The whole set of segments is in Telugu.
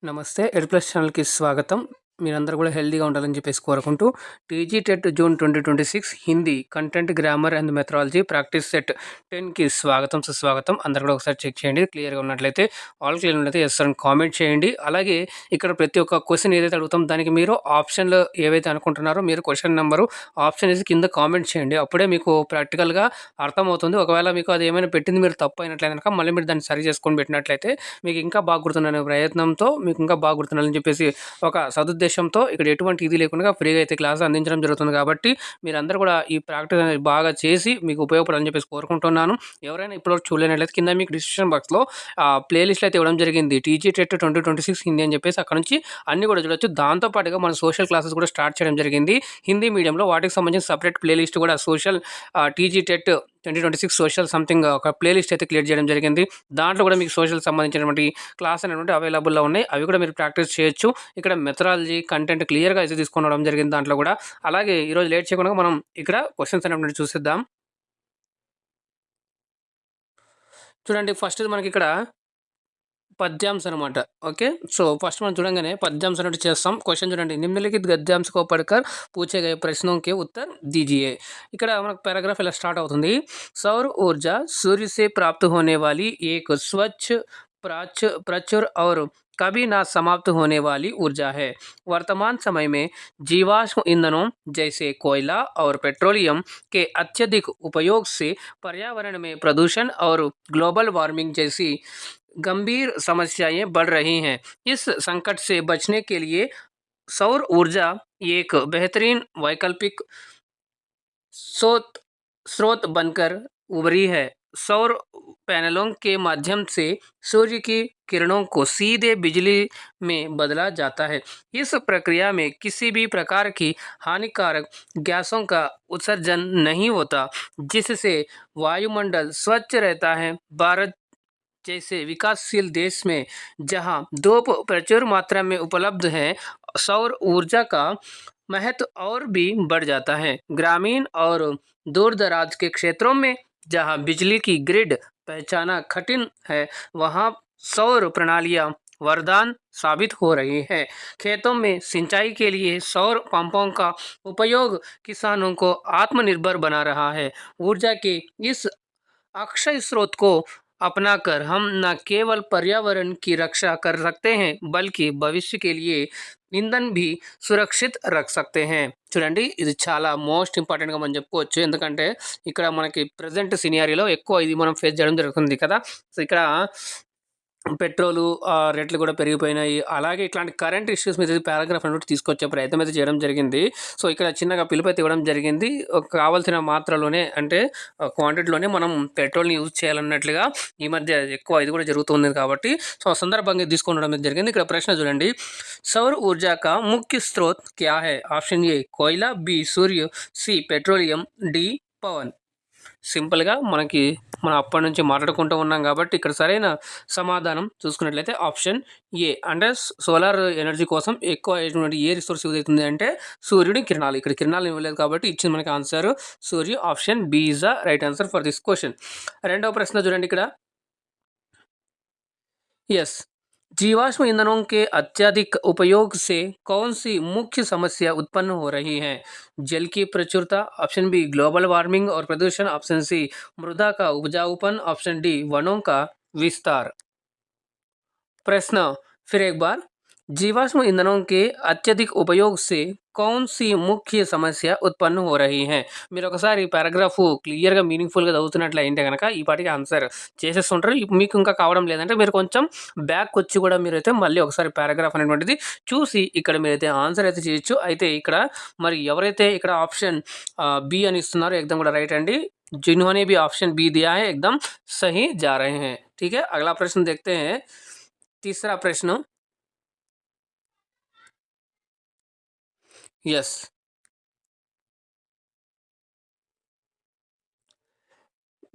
నమస్తే. ఎడ్‌ప్లస్ ఛానల్‌కి స్వాగతం. మీరందరూ గూడా హెల్తీగా ఉండాలని జెప్పేసి కోరుకుంటూ, TG TET June 2026 Hindi content, grammar and methodology practice set 10కి స్వాగతం, సుస్వాగతం. అందరూ గూడా ఒకసారి చెక్ చేయండి. క్లియర్‌గా ఉన్నట్లయితే ఆల్ క్లియర్ ఉన్నట్లయితే యెస్ అని కామెంట్ చేయండి. అలాగే ఇక్కడ ప్రతి ఒక్క క్వెషన్ ఏదైతే అడుగుతామో దానికి మీరు ఆప్షన్‌లు ఏవైతే అనుకుంటున్నారో మీరు క్వెషన్ నంబరు ఆప్షన్ ఏసి కింద కామెంట్ చేయండి. అప్పుడే మీకు ప్రాక్టికల్‌గా అర్థమవుతుంది. ఒకవేళ మీకు అది ఏమైనా పెట్టింది మీరు తప్పు అయినట్లయితే గనక మళ్ళీ మీరు దాన్ని సరి చేసుకొని పెట్టినట్లయితే మీకు ఇంకా బాగా గుర్తుందనే ప్రయత్నంతో మీకు ఇంకా బాగా గుర్తుండాలని చెప్పేసి ఒక సదుద్దేశంతో ఇక్కడ ఎటువంటి ఇది లేకుండా ఫ్రీగా అయితే క్లాస్ అందించడం జరుగుతుంది. కాబట్టి మీరందరూ కూడా ఈ ప్రాక్టీస్ అనేది బాగా చేసి మీకు ఉపయోగపడాలని చెప్పేసి కోరుకుంటున్నాను. ఎవరైనా ఇప్పటివరకు చూడలేనట్లయితే కింద మీకు డిస్క్రిప్షన్ బాక్స్‌లో ప్లేలిస్ట్ అయితే ఇవ్వడం జరిగింది. టీజీ టెట్ 2026 హిందీ అని చెప్పేసి అక్కడ నుంచి అన్నీ కూడా చూడొచ్చు. దాంతో పాటుగా మన సోషల్ క్లాసెస్ కూడా స్టార్ట్ చేయడం జరిగింది. హిందీ మీడియంలో వాటికి సంబంధించిన సెపరేట్ ప్లేలిస్ట్ కూడా social TG TET 2026 social something ఒక ప్లేలిస్ట్ అయితే క్రియేట్ చేయడం జరిగింది. దాంట్లో కూడా మీకు సోషల్ సంబంధించినటువంటి క్లాస్ అనేటువంటి అవైలబుల్‌లో ఉన్నాయి. అవి కూడా మీరు ప్రాక్టీస్ చేయొచ్చు. ఇక్కడ మెథడాలజీ కంటెంట్ క్లియర్‌గా అయితే తీసుకొనడం జరిగింది దాంట్లో కూడా. అలాగే ఈరోజు లేట్ చేయకుండా మనం ఇక్కడ క్వెషన్స్ అనేటువంటివి చూసేద్దాం. చూడండి ఫస్ట్‌ది మనకిక్కడ पद्यांश అనమాట. ఓకే. సో, ఫస్ట్ మనం చూడంగానే పద్యాంश అనేటివి చేస్తాం. క్వెషన్ చూడండి. నిम्नलिखित गद्यांश को पढ़कर पूछे गए प्रश्नों के उत्तर दीजिए. ఇక్కడ మనకు పారాగ్రాఫ్ ఇలా స్టార్ట్ అవుతుంది. सौर ऊर्जा सूर्य से प्राप्त होने वाली एक स्वच्छ, प्रचुर और कभी ना समाप्त होने वाली ऊर्जा है। वर्तमान समय में जीवाश्म ईंधनों जैसे कोयला और पेट्रोलियम के अत्यधिक उपयोग से पर्यावरण में प्रदूषण और ग्लोबल वार्मिंग जैसी गंभीर समस्याएं बढ़ रही हैं। इस संकट से बचने के लिए सौर ऊर्जा एक बेहतरीन वैकल्पिक स्रोत स्रोत बनकर उभरी है। सौर पैनलों के माध्यम से सूर्य की किरणों को सीधे बिजली में बदला जाता है। इस प्रक्रिया में किसी भी प्रकार की हानिकारक गैसों का उत्सर्जन नहीं होता, जिससे वायुमंडल स्वच्छ रहता है। भारत जैसे विकासशील देश में जहां दो प्रचुर मात्रा में उपलब्ध है, सौर ऊर्जा का महत्व और भी बढ़ जाता है। ग्रामीण और दूर दराज के क्षेत्रों में जहां बिजली की ग्रिड पहचाना कठिन है, वहां सौर प्रणालियां वरदान साबित हो रही है। खेतों में सिंचाई के लिए सौर पंपों का उपयोग किसानों को आत्मनिर्भर बना रहा है। ऊर्जा के इस अक्षय स्रोत को अपनाकर हम न केवल पर्यावरण की रक्षा कर सकते हैं, बल्कि भविष्य के लिए ఇంధన్ भी సురక్షిత్ రఖ్ సక్తే हैं. చూడండి ఇది చాలా మోస్ట్ ఇంపార్టెంట్‌గా మనం చెప్పుకోవచ్చు. ఎందుకంటే ఇక్కడ మనకి ప్రెజెంట్ సినారియోలో ఎక్కువ ఇది మనం ఫేస్ చేయడం జరుగుతుంది కదా! సో, ఇక్కడ పెట్రోలు రేట్లు కూడా పెరిగిపోయినాయి. అలాగే ఇట్లాంటి కరెంట్ ఇష్యూస్ మీద పారాగ్రాఫ్ అనేవి తీసుకొచ్చే ప్రయత్నం అయితే చేయడం జరిగింది. సో, ఇక్కడ చిన్నగా పిలుపైతే ఇవ్వడం జరిగింది. కావాల్సిన మాత్రలోనే అంటే క్వాంటిటీలోనే మనం పెట్రోల్‌ని యూజ్ చేయాలన్నట్లుగా ఈ మధ్య ఎక్కువ ఇది కూడా జరుగుతుంది కాబట్టి సో, ఆ సందర్భంగా తీసుకొనడం అయితే జరిగింది. ఇక్కడ ప్రశ్న చూడండి. सौर ऊर्जा का मुख्य स्रोत क्या है? ऑप्शन ए कोयला, बी सूर्य, सी पेट्रोलियम, डी पवन. సింపుల్‌గా మనం అప్పటి నుంచి మాట్లాడుకుంటూ ఉన్నాం కాబట్టి ఇక్కడ సరైన సమాధానం చూసుకున్నట్లయితే ఆప్షన్ ఏ. అంటే సోలార్ ఎనర్జీ కోసం ఎక్కువ ఏ రిసోర్స్ యూజ్ అవుతుంది అంటే సూర్యుడి కిరణాలు. ఇక్కడ కిరణాలు ఇవ్వలేదు కాబట్టి ఇచ్చింది మనకి answer Surya. Option B is the right answer for this question. రెండవ ప్రశ్న చూడండి ఇక్కడ. यस, जीवाश्म ईंधनों के अत्यधिक उपयोग से कौन सी मुख्य समस्या उत्पन्न हो रही है? जल की प्रचुरता, ऑप्शन बी ग्लोबल वार्मिंग और प्रदूषण, ऑप्शन सी मृदा का उपजाऊपन, ऑप्शन डी वनों का विस्तार. प्रश्न फिर एक बार. जीवाश्म ईंधनों के अत्यधिक उपयोग से कौन सी ముఖ్య సమస్య ఉత్పन्न हो रही है? మీరు ఒకసారి పారాగ్రాఫ్ క్లియర్‌గా మీనింగ్‌ఫుల్‌గా చదువుతున్నట్లయితే గనక ఈ పాటికి ఆన్సర్ చేసేస్తుంటారు. మీకు ఇంకా కావడం లేదంటే మీరు కొంచెం బ్యాక్‌కొచ్చి కూడా మీరైతే మళ్ళీ ఒకసారి పారాగ్రాఫ్ అనేటువంటిది చూసి ఇక్కడ మీరైతే ఆన్సర్ అయితే చేయొచ్చు. అయితే ఇక్కడ మరి ఎవరైతే ఇక్కడ ఆప్షన్ బి అని ఇస్తున్నారో एकदम కూడా రైట్ అండి. जिन्होंने भी ऑप्शन बी दिया है एकदम सही जा रहे हैं. ठीक है, अगला प्रश्न देखते हैं. तीसरा प्रश्न. यस,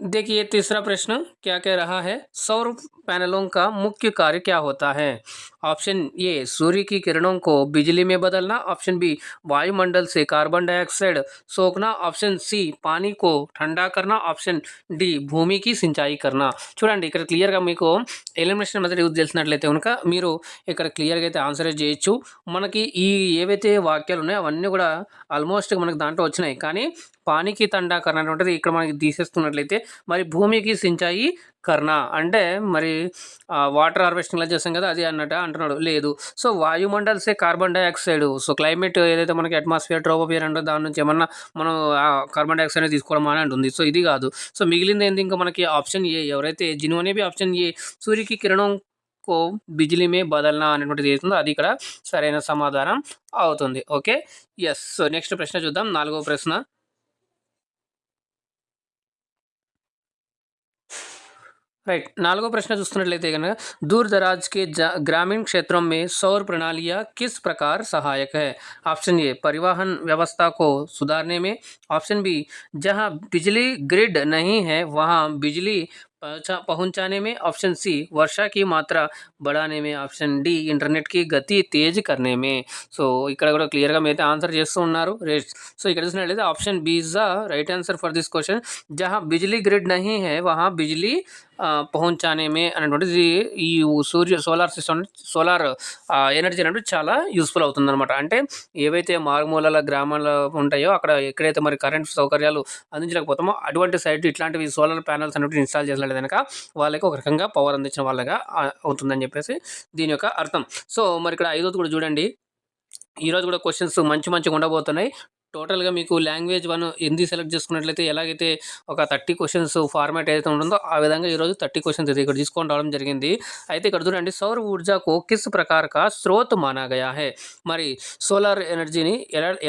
देखिए तीसरा प्रश्न क्या कह रहा है, सौर पैनलों का मुख्य कार्य क्या होता है? ऑप्शन ए सूर्य की किरणों को बिजली में बदलना, ऑप्शन बी वायुमंडल से कार्बन डाइऑक्साइड सोखना, ऑप्शन सी पानी को ठंडा करना, ఆప్షన్ డి భూమికి సించాయి करना. చూడండి ఇక్కడ క్లియర్గా మీకు ఎలిమినేషన్ మెథడ్ యూజ్ చేసినట్లయితే కనుక మీరు ఇక్కడ క్లియర్గా అయితే ఆన్సర్ చేయొచ్చు. మనకి ఈ ఏవైతే వాక్యాలు ఉన్నాయో అవన్నీ కూడా ఆల్మోస్ట్ మనకి దాంట్లో వచ్చినాయి, కానీ పానికి తండా కర్ణ అనేటువంటిది ఇక్కడ మనకి తీసేస్తున్నట్లయితే మరి భూమికి సించాయి కర్ణ అంటే మరి వాటర్ హార్వెస్టింగ్లో చేస్తాం కదా అది అన్నట్టు అంటున్నాడు. లేదు, సో వాయుమండల్ సే కార్బన్ డైఆక్సైడ్, సో క్లైమేట్ ఏదైతే మనకి అట్మాస్ఫియర్ ట్రోపోస్ఫియర్ అంటే దాని నుంచి ఏమన్నా మనం కార్బన్ డైఆక్సైడ్ తీసుకోవడం అని అంటుంది. సో ఇది కాదు. సో మిగిలింది ఏంది ఇంకా మనకి ఆప్షన్ ఏ, ఎవరైతే जिन्होंने भी ఆప్షన్ ఏ సూర్య కి కిరణం కో బిజిలీ మే బదల్నా అనేటువంటిది ఏతుందో అది ఇక్కడ సరైన సమాధానం అవుతుంది. Okay, yes. సో నెక్స్ట్ ప్రశ్న చూద్దాం, 4వ ప్రశ్న. राइट, 4वां प्रश्न చూస్తున్నట్లయితే కనుక दूर दराज के ग्रामीण क्षेत्रों में सौर प्रणालियाँ किस प्रकार सहायक है? ऑप्शन ए परिवहन व्यवस्था को सुधारने में, ऑप्शन बी जहां बिजली ग्रिड नहीं है वहां बिजली पहुंचाने में, ऑप्शन सी वर्षा की मात्रा बढ़ाने में, ऑप्शन डी इंटरनेट की गति तेज करने में. సో ఇక్కడ కూడా క్లియర్గా మీరైతే ఆన్సర్ చేస్తూ ఉన్నారు. సో ఇక్కడ చూసినట్లయితే option B is the right answer for this question. జహా బిజ్లీ గ్రిడ్ నహీ హై వహా బిజ్లీ పహుంచానే మే అనేటువంటిది ఈ సోలార్ సిస్టమ్ సోలార్ ఎనర్జీ అనేది చాలా యూస్ఫుల్ అవుతుందన్నమాట. అంటే ఏవైతే మారుమూలల గ్రామాలు ఉంటాయో అక్కడ ఎక్కడైతే మరి కరెంట్ సౌకర్యాలు అందించలేకపోతామో అటువంటి సైడ్ ఇట్లాంటివి సోలార్ ప్యానల్స్ అనేవి ఇన్స్టాల్ చేసినట్లయితే కనుక వాళ్ళకి ఒక రకంగా పవర్ అందించిన వాళ్ళగా అవుతుందని చెప్పేసి దీని యొక్క అర్థం. సో మరి ఇక్కడ 5వది కూడా చూడండి. ఈరోజు కూడా క్వశ్చన్స్ మంచిగా ఉండబోతున్నాయి. టోటల్గా మీకు లాంగ్వేజ్ 1 హిందీ సెలెక్ట్ చేసుకున్నట్లయితే ఎలాగైతే ఒక 30 క్వశ్చన్స్ ఫార్మాట్ ఏదైతే ఉంటుందో ఆ విధంగా ఈరోజు 30 క్వశ్చన్స్ అయితే ఇక్కడ తీసుకొని రావడం జరిగింది. అయితే ఇక్కడ చూడండి, సౌర ఊర్జాకు కిస్ ప్రకార్ కా స్రోత్ మానా గయా హై, మరి సోలార్ ఎనర్జీని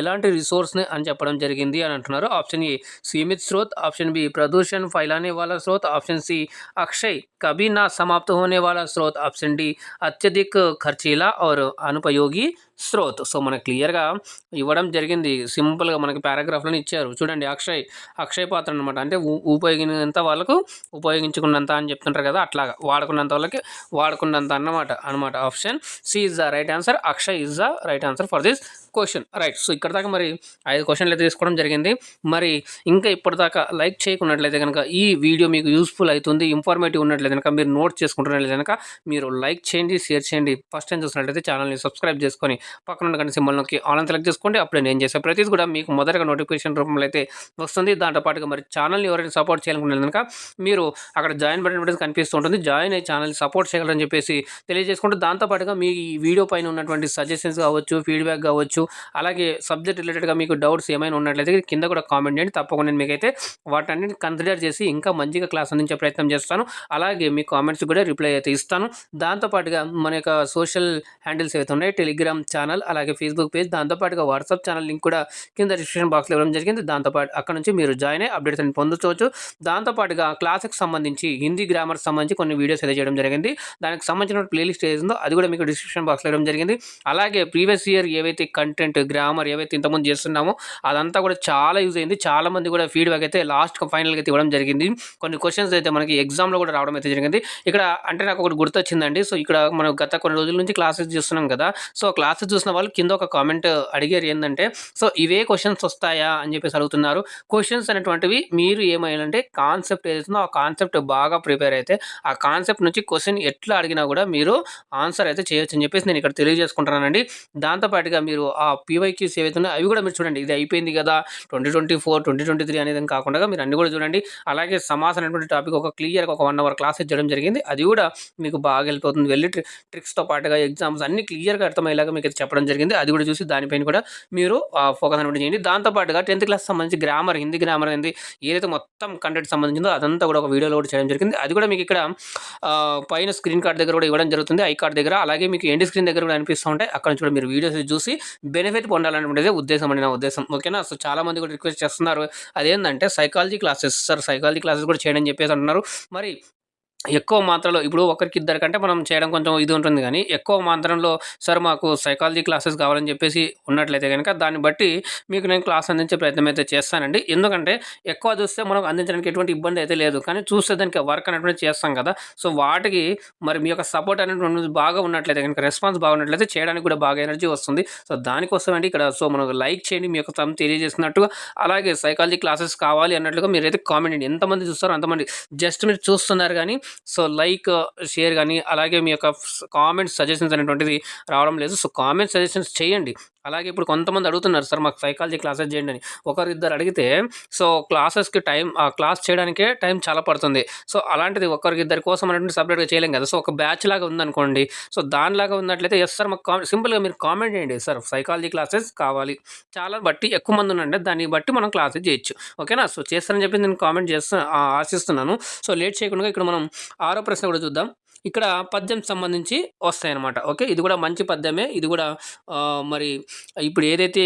ఎలాంటి రిసోర్స్ని అని చెప్పడం జరిగింది అని అంటున్నారు. ఆప్షన్ ఏ సీమిత్ స్రోత్, ఆప్షన్ బి ప్రదూషణ ఫైలానే వాలా స్రోత్, ఆప్షన్ సి అక్షయ్ कभी ना समाप्त होने वाला स्रोत, ऑप्शन डी अत्यधिक खर्चीला और अनुपयोगी స్రోత్. సో మనకు క్లియర్గా ఇవ్వడం జరిగింది, సింపుల్గా మనకి పారాగ్రాఫ్లను ఇచ్చారు. చూడండి, అక్షయ పాత్ర అనమాట. అంటే ఉపయోగినంత వాళ్ళకు ఉపయోగించుకున్నంత అని చెప్తుంటారు కదా, అట్లాగా వాడుకున్నంత వాళ్ళకి వాడుకున్నంత అనమాట. Option C is the right answer. Akshay is the right answer for this question. Right, so ఇక్కడ దాకా మరి 5 క్వశ్చన్లు అయితే తీసుకోవడం జరిగింది. మరి ఇంకా ఇప్పటిదాకా లైక్ చేయకున్నట్లయితే కనుక ఈ వీడియో మీకు యూస్ఫుల్ అవుతుంది, ఇన్ఫర్మేటివ్ ఉన్నట్లయితే కనుక మీరు నోట్ చేసుకుంటున్నట్లయితే కనుక మీరు లైక్ చేయండి, షేర్ చేయండి. ఫస్ట్ టైం చూసినట్లయితే ఛానల్ని సబ్స్క్రైబ్ చేసుకొని పక్కన ఉన్న గంట సింబల్ నొక్కి ఆల్ అని సెలెక్ట్ చేసుకోండి. అప్పుడే నేను చేసే ప్రతిదీ కూడా మీకు మొదటగా నోటిఫికేషన్ రూపంలో అయితే వస్తుంది. దాంతో పాటుగా మరి ఛానల్ని ఎవరైనా సపోర్ట్ చేయాలనుకుంటే కనుక మీరు అక్కడ జాయిన్ బటన్ కనిపిస్తూ ఉంటుంది, జాయిన్ అయ్యి ఛానల్ని సపోర్ట్ చేయగలరని చెప్పేసి తెలియజేసుకుంటూ దాంతోపాటుగా మీ ఈ వీడియో పైన ఉన్నటువంటి సజెషన్స్ కావచ్చు, ఫీడ్బ్యాక్ కావచ్చు, అలాగే సబ్జెక్ట్ రిలేటెడ్గా మీకు డౌట్స్ ఏమైనా ఉన్నట్లయితే కింద కూడా కామెంట్ చేయండి. తప్పకుండా నేను మీకైతే వాటన్నిటిని కన్సిడర్ చేసి ఇంకా మంచిగా క్లాస్ అందించే ప్రయత్నం చేస్తాను. అలాగే మీ కామెంట్స్ కూడా రిప్లై అయితే ఇస్తాను. దాంతోపాటుగా మన యొక్క సోషల్ హ్యాండిల్స్ ఏవైతే ఉన్నాయో టెలిగ్రామ్ ఛానల్, అలాగే ఫేస్బుక్ పేజ్, దాంతోపాటుగా వాట్సాప్ ఛానల్ లింక్ కూడా కింద డిస్క్రిప్షన్ బాక్స్లో ఇవ్వడం జరిగింది. దాంతోపాటు అక్కడ నుంచి మీరు జాయిన్ అయ్యి అప్డేట్స్ అని పొందవచ్చు. దాంతోపాటుగా క్లాస్కి సంబంధించి హిందీ గ్రామర్ సంబంధించి కొన్ని వీడియోస్ అయితే చేయడం జరిగింది. దానికి సంబంధించిన ప్లేలిస్ట్ ఏదో అది కూడా మీకు డిస్క్రిప్షన్ బాక్స్లో ఇవ్వడం జరిగింది. అలాగే ప్రీవియస్ ఇయర్ ఏవైతే కంటెంట్ గ్రామర్ ఏవైతే ఇంతకుముందు చేస్తున్నామో అదంతా కూడా చాలా యూజ్ అయింది. చాలా మంది కూడా ఫీడ్బ్యాక్ అయితే లాస్ట్ ఫైనల్గా అయితే ఇవ్వడం జరిగింది. కొన్ని క్వశ్చన్స్ అయితే మనకి ఎగ్జామ్లో కూడా రావడం అయితే జరిగింది. ఇక్కడ అంటే నాకు ఒకటి గుర్తొచ్చిందండి. సో ఇక్కడ మనం గత కొన్ని రోజుల నుంచి క్లాసెస్ చూస్తున్నాం కదా, సో క్లాసెస్ చూసిన వాళ్ళు కింద ఒక కామెంట్ అడిగారు ఏంటంటే, సో ఇవే క్వశ్చన్స్ వస్తాయా అని చెప్పేసి అడుగుతున్నారు. క్వశ్చన్స్ అనేటువంటివి మీరు ఏమైనా కాన్సెప్ట్ ఏదైతుందో ఆ కాన్సెప్ట్ బాగా ప్రిపేర్ అయితే ఆ కాన్సెప్ట్ నుంచి క్వశ్చన్ ఎట్లా అడిగినా కూడా మీరు ఆన్సర్ అయితే చేయొచ్చు అని చెప్పేసి నేను ఇక్కడ తెలియజేసుకుంటున్నానండి. దాంతోపాటుగా మీరు ఆ పీవైక్యూస్ ఏవైతే ఉన్నాయో అవి కూడా మీరు చూడండి. ఇది అయిపోయింది కదా 2024, 2023 అనేది కాకుండా మీరు అన్ని కూడా చూడండి. అలాగే సమాస్ అనేటువంటి టాపిక్ ఒక క్లియర్గా ఒక 1 అవర్ క్లాస్ చేయడం జరిగింది. అది కూడా మీకు బాగా హెల్ప్ అవుతుంది. వెళ్ళి ట్రిక్స్తో పాటుగా ఎగ్జామ్స్ అన్ని క్లియర్గా అర్థమయ్యేలాగా మీకు అయితే చెప్పడం జరిగింది. అది కూడా చూసి దానిపైన కూడా మీరు ఫోకస్ అనేది చేయండి. దాంతోపాటుగా 10th క్లాస్ సంబంధించి గ్రామర్, హిందీ గ్రామర్ అనేది ఏదైతే మొత్తం కంటెంట్ సంబంధించిందో అదంతా కూడా ఒక వీడియోలో కూడా చేయడం జరిగింది. అది కూడా మీకు ఇక్కడ పైన స్క్రీన్ కార్డ్ దగ్గర కూడా ఇవ్వడం జరుగుతుంది, ఐ కార్డ్ దగ్గర. అలాగే మీకు ఎండ్ స్క్రీన్ దగ్గర కూడా అనిపిస్తూ ఉంటాయి. అక్కడ నుంచి కూడా మీరు వీడియోస్ చూసి బెనిఫిట్ పొందాలనేది ఉద్దేశం అండి, నా ఉద్దేశం. ఓకేనా? సో చాలా మంది కూడా రిక్వెస్ట్ చేస్తున్నారు, అదేంటంటే psychology classes sir, psychology classes కూడా చేయడం చెప్పేసి అంటున్నారు. మరి ఎక్కువ మాత్రలో ఇప్పుడు ఒకరికిద్దరికంటే మనం చేయడం కొంచెం ఇది ఉంటుంది గానీ, ఎక్కువ మాత్రంలో సార్ మాకు సైకాలజీ క్లాసెస్ కావాలని చెప్పేసి ఉన్నట్లయితే గనక, దాన్ని బట్టి మీకు నేను క్లాస్ అందించే ప్రయత్నం అయితే చేస్తానండి. ఎందుకంటే ఎక్కువ చూస్తే మనం అందించడానికి ఎటువంటి ఇబ్బంది అయితే లేదు. కానీ చూస్తే దానికి వర్క్ అనేటువంటిది చేస్తాం కదా! సో, వాటికి మరి మీ యొక్క సపోర్ట్ అనేటువంటిది బాగా ఉన్నట్లయితే గనక, రెస్పాన్స్ బాగున్నట్లయితే చేయడానికి కూడా బాగా ఎనర్జీ వస్తుంది. సో, దానికోసం అండి ఇక్కడ సో, మనం లైక్ చేయండి. మీ యొక్క తెలియజేస్తున్నట్టుగా. అలాగే సైకాలజీ క్లాసెస్ కావాలి అన్నట్లుగా మీరైతే కామెంట్ చేయండి. ఎంతమంది చూస్తారో అంతమంది. జస్ట్ మీరు చూస్తున్నారు గానీ సో, లైక్, షేర్ గానీ, అలాగే మీ యొక్క కామెంట్స్, సజెషన్స్ అనేటువంటిది రావడం లేదు. సో, కామెంట్, సజెషన్స్ చేయండి. అలాగే ఇప్పుడు కొంతమంది అడుగుతున్నారు సార్ మాకు సైకాలజీ క్లాసెస్ చేయండి అని. ఒకరిద్దరు అడిగితే సో, క్లాసెస్‌కి క్లాస్ చేయడానికే టైం చాలా పడుతుంది. సో, అలాంటిది ఒకరిద్దరి కోసం అనేటువంటి సెపరేట్‌గా చేయలేం కదా! సో, ఒక బ్యాచ్ లాగా ఉందనుకోండి. సో, దానిలాగా ఉన్నట్లయితే యెస్ సార్ మాకు సింపుల్‌గా మీరు కామెంట్ చేయండి. సార్ సైకాలజీ క్లాసెస్ కావాలి. చాలా బట్టి ఎక్కువ మంది ఉన్నారంటే దాన్ని బట్టి మనం క్లాసెస్ చేయొచ్చు. ఓకేనా? సో, చేస్తారని చెప్పి నేను కామెంట్ ఆశిస్తున్నాను. సో, లేట్ చేయకుండా ఇక్కడ మనం ఆరో ప్రశ్న కూడా చూద్దాం. ఇక్కడ పద్యంకి సంబంధించి వస్తాయన్నమాట. ఓకే. ఇది కూడా మంచి పద్యమే. ఇది కూడా మరి ఇప్పుడు ఏదైతే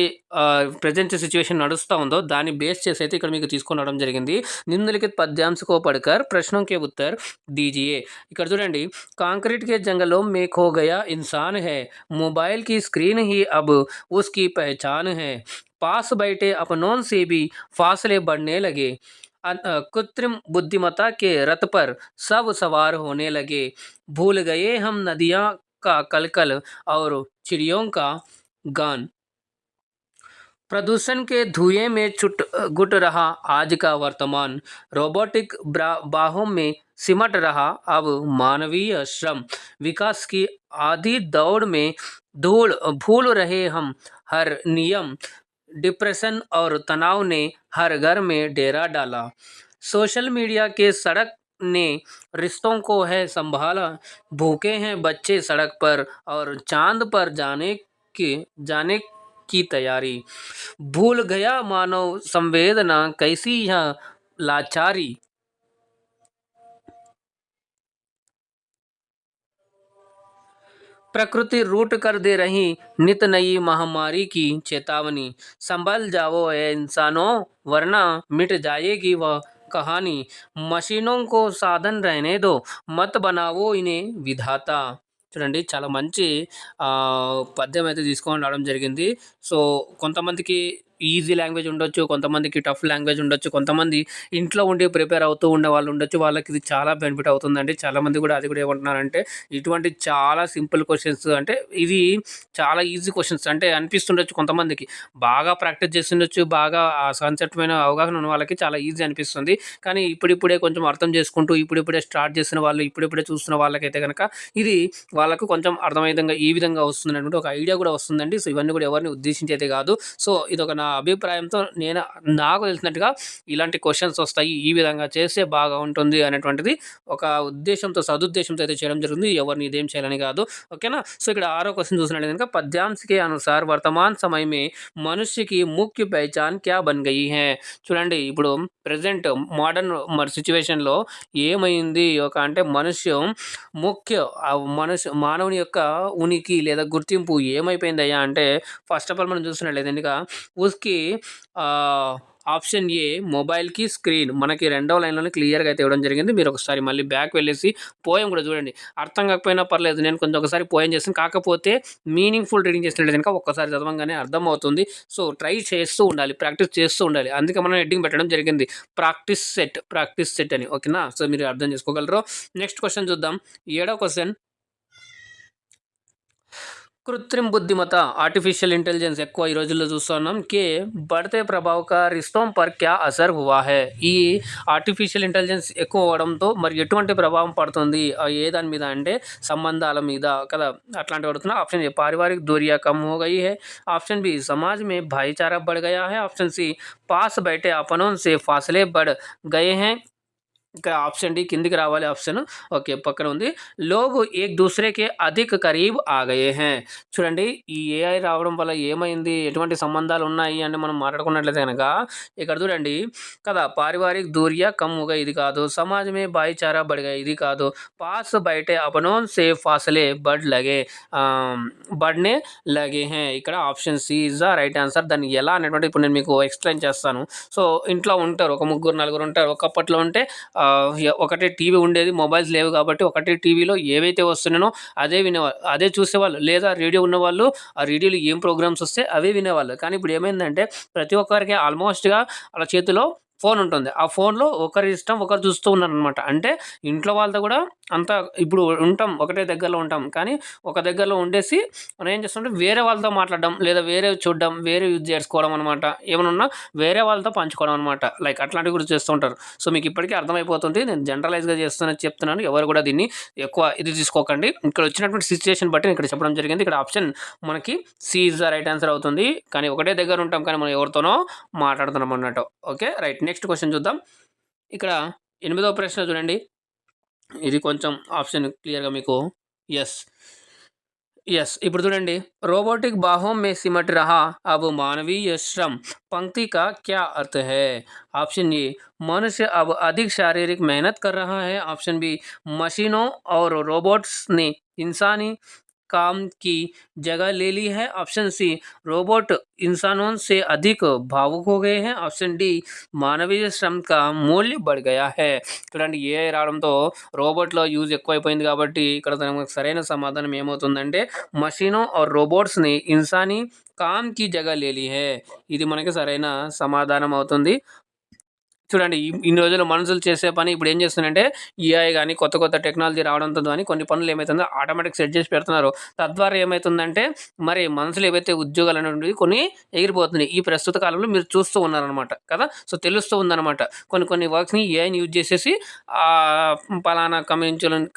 ప్రెజెంట్ సిట్యుయేషన్ నడుస్తా ఉందో దాన్ని బేస్ చేసి అయితే ఇక్కడ మీకు తీసుకొని రావడం జరిగింది. నిమ్నలిఖిत पद्यांश को पढ़कर प्रश्नों के उत्तर दीजिए. ఇక్కడ చూడండి, कांक्रीट के जंगलों में खो गया इंसान है, मोबाइल की स्क्रीन ही अब उसकी पहचान है, पास बैठे अपनों से भी फासले बढ़ने लगे, कृत्रिम बुद्धिमत्ता के रथ पर सब सवार होने लगे, भूल गए हम नदियाँ का कलकल और चिड़ियों का गान, प्रदूषण के धुएं में घुट रहा आज का वर्तमान, रोबोटिक बाहों में सिमट रहा अब मानवीय श्रम, विकास की आधी दौड़ में धूल भूल रहे हम हर नियम, डिप्रेशन और तनाव ने हर घर में डेरा डाला, सोशल मीडिया के सड़क ने रिश्तों को है संभाला, भूखे हैं बच्चे सड़क पर और चांद पर जाने की तैयारी, भूल गया मानव संवेदना कैसी यह लाचारी, प्रकृति रूट कर दे रही नित नई महामारी की चेतावनी, संभल जाओ ए इंसानों वरना मिट जाएगी वह कहानी, मशीनों को साधन रहने दो मत बनाओ इन्हें विधाता. చూడండి, చాలా మంచి పద్యం అయితే తీసుకొని రావడం జరిగింది. సో, కొంతమందికి ఈజీ లాంగ్వేజ్ ఉండొచ్చు, కొంతమందికి టఫ్ లాంగ్వేజ్ ఉండొచ్చు, కొంతమంది ఇంట్లో ఉండి ప్రిపేర్ అవుతూ ఉండే వాళ్ళు ఉండొచ్చు. వాళ్ళకి ఇది చాలా బెనిఫిట్ అవుతుందండి. చాలామంది కూడా అది కూడా ఏమంటున్నారంటే ఇటువంటి చాలా సింపుల్ క్వశ్చన్స్ అంటే ఇది చాలా ఈజీ క్వశ్చన్స్ అంటే అనిపిస్తుండొచ్చు కొంతమందికి. బాగా ప్రాక్టీస్ చేస్తుండొచ్చు, బాగా ఆ కాన్సెప్ట్‌మైన అవగాహన ఉన్న వాళ్ళకి చాలా ఈజీ అనిపిస్తుంది. కానీ ఇప్పుడిప్పుడే కొంచెం అర్థం చేసుకుంటూ, ఇప్పుడిప్పుడే స్టార్ట్ చేసిన వాళ్ళు, ఇప్పుడిప్పుడే చూస్తున్న వాళ్ళకైతే గనక ఇది వాళ్ళకు కొంచెం అర్థమయ్యే విధంగా ఈ విధంగా వస్తుందనేటువంటి ఒక ఐడియా కూడా వస్తుందండి. సో, ఇవన్నీ కూడా ఎవరిని ఉద్దేశించి అయితే కాదు. సో, ఇదొక నా అభిప్రాయంతో నాకు తెలిసినట్టుగా ఇలాంటి క్వశ్చన్స్ వస్తాయి, ఈ విధంగా చేస్తే బాగా ఉంటుంది అనేటువంటిది ఒక ఉద్దేశంతో, సదుద్దేశంతో అయితే చేయడం జరుగుతుంది. ఎవరిని ఇదేం చేయాలని కాదు. ఓకేనా? సో, ఇక్కడ ఆరో క్వశ్చన్ చూసినట్లయితే కనుక पद्यांश के अनुसार वर्तमान समय में मनुष्य की मुख्य पहचान क्या बन गई है. చూడండి, ఇప్పుడు ప్రెజెంట్ మోడర్న్ సిట్యుయేషన్‌లో ఏమైంది అంటే మానవుని యొక్క ఉనికి లేదా గుర్తింపు ఏమైపోయిందయ్యా అంటే ఫస్ట్ ఆఫ్ ఆల్ మనం చూస్తున్నట్లయితే కనుక ఉస్కి ఆప్షన్ ఏ మొబైల్‌కి స్క్రీన్ మనకి రెండో లైన్‌లోనే క్లియర్‌గా అయితే ఇవ్వడం జరిగింది. మీరు ఒకసారి మళ్ళీ బ్యాక్ వెళ్ళేసి పోయెమ్ కూడా చూడండి. అర్థం కాకపోయినా పర్లేదు, నేను కొంచెం ఒకసారి పోయెమ్ చేస్తాను. కాకపోతే మీనింగ్‌ఫుల్ రీడింగ్ చేసినట్లయితే కనుక ఒక్కసారి చదవంగానే అర్థమవుతుంది. సో, ట్రై చేస్తూ ఉండాలి, ప్రాక్టీస్ చేస్తూ ఉండాలి. అందుకే మనం హెడ్డింగ్ పెట్టడం జరిగింది. ప్రాక్టీస్ సెట్ అని. ఓకేనా? సో, మీరు అర్థం చేసుకోగలరు. నెక్స్ట్ క్వెషన్ చూద్దాం. 7వ క్వెషన్, कृत्रिम बुद्धिमत्ता आर्टिफिशियल इंटेलिजेंस ఎక్కువ ఈ రోజుల్లో చూస్తున్నాం के बढ़ते प्रभाव का रिश्तों पर क्या असर हुआ है. ఈ ఆర్టిఫిషియల్ ఇంటెలిజెన్స్ ఎక్కువ అవ్వడంతో మరి ఎటువంటి ప్రభావం పడుతుంది ఏ దాని మీద అంటే సంబంధాల మీద కదా, అట్లాంటివి అడుగుతున్నా. ఆప్షన్ ఏ पारिवारिक दूरियां कम हो गई है, ऑप्शन बी समाज में भाईचारा बढ़ गया है, ऑप्शन सी पास बैठे अपनों से फासले बढ़ गए हैं, ఇక్కడ ఆప్షన్ డి కిందికి రావాలి ఆప్షన్. ఓకే, పక్కన ఉంది. లోగ్ ఏక్ దూసరే అధిక్ కరీబ్ ఆ గయే హై. చూడండి, ఈ ఏఐ రావడం వల్ల ఏమైంది, ఎటువంటి సంబంధాలు ఉన్నాయి అంటే మనం మాట్లాడుకున్నట్లయితే కనుక ఇక్కడ చూడండి కదా, పారివారిక్ దూరియా కమ్ హోగా ఇది కాదు, సమాజ్ మే భాయిచారా బడ్గా ఇది కాదు, పాస్ బయటే అపనోన్ సే ఫాసలే బడ్నే లగే హై. ఇక్కడ option C is the right answer. దాన్ని ఎలా అనేటువంటి ఇప్పుడు నేను మీకు ఎక్స్ప్లెయిన్ చేస్తాను. సో, ఇంట్లో ఉంటారు, ఒక ముగ్గురు నలుగురు ఉంటారు. ఒకప్పట్లో ఉంటే ఒకటే టీవీ ఉండేది. మొబైల్స్ లేవు కాబట్టి ఒకటే టీవీలో ఏవైతే వస్తున్నానో అదే వినేవాళ్ళు. అదే చూసేవాళ్ళు. లేదా రేడియో ఉన్నవాళ్ళు ఆ రేడియోలో ఏం ప్రోగ్రామ్స్ వస్తే అవే వినేవాళ్ళు. కానీ ఇప్పుడు ఏమైందంటే ప్రతి ఒక్కరికి ఆల్మోస్ట్‌గా ఆళ్ళ చేతిలో ఫోన్ ఉంటుంది. ఆ ఫోన్‌లో ఒకరి ఇష్టం ఒకరు చూస్తూ ఉన్నారనమాట. అంటే ఇంట్లో వాళ్ళతో కూడా అంత ఇప్పుడు ఉంటాం. ఒకటే దగ్గరలో ఉంటాం. కానీ ఒక దగ్గరలో ఉండేసి మనం ఏం చేస్తామంటే వేరే వాళ్ళతో మాట్లాడడం, లేదా వేరేవి చూడడం, వేరేవి యూజ్ చేసుకోవడం అనమాట. ఏమైనా ఉన్నా వేరే వాళ్ళతో పంచుకోవడం అనమాట. లైక్ అట్లాంటివి కూడా చేస్తూ ఉంటారు. సో, మీకు ఇప్పటికే అర్థమైపోతుంది. నేను జనరలైజ్‌గా చెప్తున్నాను. ఎవరు కూడా దీన్ని ఎక్కువ ఇది తీసుకోకండి. ఇక్కడ వచ్చినటువంటి సిట్యుయేషన్ బట్టి నేను ఇక్కడ చెప్పడం జరిగింది. ఇక్కడ ఆప్షన్ మనకి C is the right answer అవుతుంది. కానీ ఒకటే దగ్గర ఉంటాం. కానీ మనం ఎవరితోనో మాట్లాడుతున్నాం అన్నట్టు. ఓకే. రైట్. నెక్స్ట్ క్వెషన్ చూద్దాం. ఇక్కడ 8వ ప్రశ్న చూడండి. ఇది కొంచెం ఆప్షన్ క్లియర్‌గా మీకు యెస్. यस ఇప్పుడు చూడండి रोबोटिक बाहों में सिमट रहा अब मानवीय श्रम पंक्ति का क्या अर्थ है ऑप्शन ए मनुष्य अब अधिक शारीरिक मेहनत कर रहा है ऑप्शन बी मशीनों और रोबोट्स ने इंसानी काम की जगह ले ली है ऑप्शन सी रोबोट इंसानों से अधिक भावुक हो गए हैं ऑप्शन डी మానవీయ శ్రమ్ కా మూల్య బడ్ గయా హై చూడండి ఏఐ రావడంతో రోబోట్లో యూజ్ ఎక్కువైపోయింది కాబట్టి ఇక్కడ మనకు సరైన సమాధానం ఏమవుతుందంటే మషీనో ఆర్ రోబోట్స్ని ఇన్సానీ కామ్ కి జగ లేలి హై ఇది మనకి సరైన సమాధానం అవుతుంది చూడండి ఇన్ని రోజులు మనుషులు చేసే పని ఇప్పుడు ఏం చేస్తుందంటే ఏఐ కానీ కొత్త కొత్త టెక్నాలజీ రావడంతో కానీ కొన్ని పనులు ఏమవుతుందో ఆటోమేటిక్ సెట్ చేసి పెడుతున్నారు తద్వారా ఏమవుతుందంటే మరి మనుషులు ఏవైతే ఉద్యోగాలు అనేవి కొన్ని ఎగిరిపోతున్నాయి ఈ ప్రస్తుత కాలంలో మీరు చూస్తూ ఉన్నారనమాట కదా సో తెలుస్తూ ఉందన్నమాట కొన్ని వర్క్స్ని ఏఐని యూజ్ చేసేసి పలానా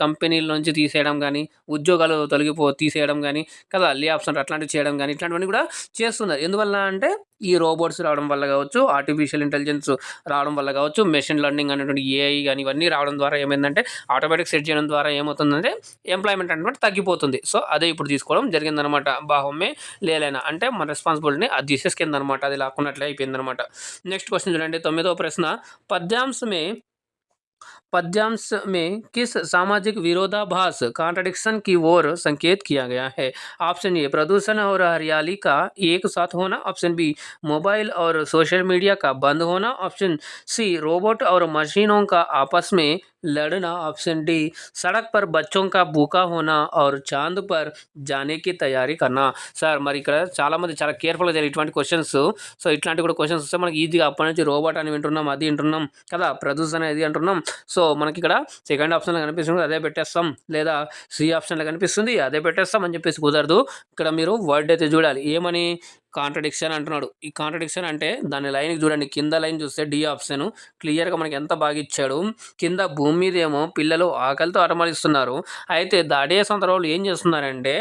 కంపెనీల నుంచి తీసేయడం కానీ ఉద్యోగాలు తీసేయడం కానీ కదా లే ఆప్షన్ అట్లాంటివి చేయడం కానీ ఇట్లాంటివన్నీ కూడా చేస్తున్నారు ఎందువల్ల అంటే ఈ రోబోట్స్ రావడం వల్ల కావచ్చు ఆర్టిఫిషియల్ ఇంటెలిజెన్స్ రావడం వల్ల కావచ్చు మెషిన్ లెర్నింగ్ అనేటువంటి ఏఐ కానీ ఇవన్నీ రావడం ద్వారా ఏమైందంటే ఆటోమేటిక్ సెట్ చేయడం ద్వారా ఏమవుతుందంటే ఎంప్లాయ్మెంట్ అనేటువంటి తగ్గిపోతుంది సో అదే ఇప్పుడు తీసుకోవడం జరిగిందనమాట బాహొమ్మే లేలేనా అంటే మన రెస్పాన్సిబిలిటీని అది తీసేసుకుందనమాట అది లాక్కున్నట్లే అయిపోయిందనమాట నెక్స్ట్ క్వశ్చన్ చూడండి 9వ ప్రశ్న पद्यांश में किस सामाजिक विरोधाभास कॉन्ट्रडिक्शन की ओर संकेत किया गया है ऑप्शन ए प्रदूषण और हरियाली का एक साथ होना ऑप्शन बी मोबाइल और सोशल मीडिया का बंद होना ऑप्शन सी रोबोट और मशीनों का आपस में लड़ना ऑप्शन डी सड़क पर बच्चों का भूखा होना और चांद पर जाने की तैयारी करना సార్ మరి ఇక్కడ చాలామంది చాలా కేర్ఫుల్గా జరిగే ఇటువంటి క్వశ్చన్స్ సో ఇట్లాంటి కూడా క్వశ్చన్స్ వస్తే మనకి ఈజీగా అప్పటి నుంచి రోబోట్ అని వింటున్నాం అది వింటున్నాం కదా ప్రదూషణ ఇది అంటున్నాం సో మనకి ఇక్కడ సెకండ్ ఆప్షన్లో కనిపిస్తుంది అదే పెట్టేస్తాం లేదా సి ఆప్షన్లో కనిపిస్తుంది అదే పెట్టేస్తాం అని చెప్పేసి కుదరదు ఇక్కడ మీరు వర్డ్ అయితే చూడాలి ఏమని కాంట్రడిక్షన్ అంటున్నాడు ఈ కాంట్రడిక్షన్ అంటే దాని లైన్కి చూడండి కింద లైన్ చూస్తే డి ఆప్షన్ క్లియర్గా మనకి ఎంత బాగా ఇచ్చాడు కింద భూమి మీద ఏమో పిల్లలు ఆకలితో అటమలిస్తున్నారు అయితే అదే సందర్భంలో ఏం చేస్తున్నారంటే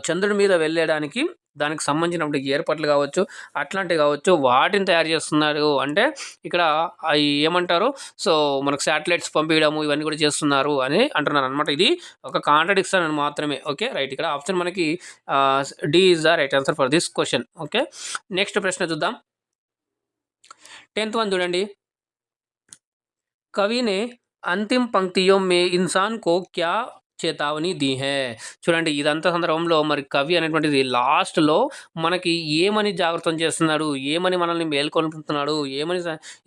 చంద్రుడి మీద వెళ్ళడానికి దానికి సంబంధించినటువంటి ఏర్పాట్లు కావచ్చు అట్లాంటివి కావచ్చు వాటిని తయారు చేస్తున్నారు అంటే ఇక్కడ అవి ఏమంటారు సో మనకు శాటిలైట్స్ పంపించడము ఇవన్నీ కూడా చేస్తున్నారు అని అంటున్నారు అనమాట ఇది ఒక కాంట్రడిక్షన్ అని మాత్రమే ఓకే రైట్ ఇక్కడ ఆప్షన్ మనకి D is the right answer for this question okay next ప్రశ్న చూద్దాం 10th వన్ చూడండి कवि ने अंतिम पंक्तियों में इंसान को क्या చేతావని दी है చూడండి ఇదంతా సందర్భంలో మరి కవి అనేటువంటిది లాస్ట్లో మనకి ఏమని జాగ్రత్తం చేస్తున్నాడు ఏమని మనల్ని మేల్కొల్పుతున్నాడు ఏమని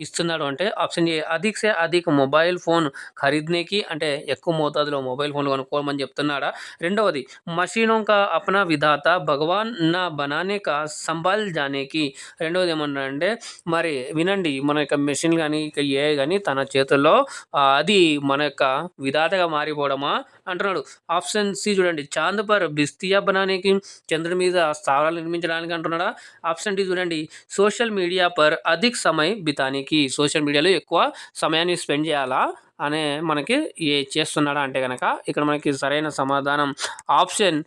ఇస్తున్నాడు అంటే ఆప్షన్ ఏ అధిక్ సే అధిక్ మొబైల్ ఫోన్ ఖరీద్నేకి అంటే ఎక్కువ మోతాదులో మొబైల్ ఫోన్లు కొనుక్కోమని చెప్తున్నాడా రెండవది మషీనోं का अपना विधाता भगवान ना बनाने का संभाल जाने की రెండవది ఏమన్నా అంటే మరి వినండి మన యొక్క మెషిన్ కానీ ఇక ఏఐ కానీ తన చేతుల్లో అది మన యొక్క విధాతగా మారిపోవడమా అంటున్నాడు ఆప్షన్ సి చూడండి చాంద్ పర్ బిస్తియా బనానేకి చంద్రుడి మీద స్థావరాలు నిర్మించడానికి అంటున్నాడా ఆప్షన్ డి చూడండి సోషల్ మీడియా పర్ అధిక్ సమయం బితానికి సోషల్ మీడియాలో ఎక్కువ సమయాన్ని స్పెండ్ చేయాలా అనే మనకి చేస్తున్నాడా అంటే కనుక ఇక్కడ మనకి సరైన సమాధానం ఆప్షన్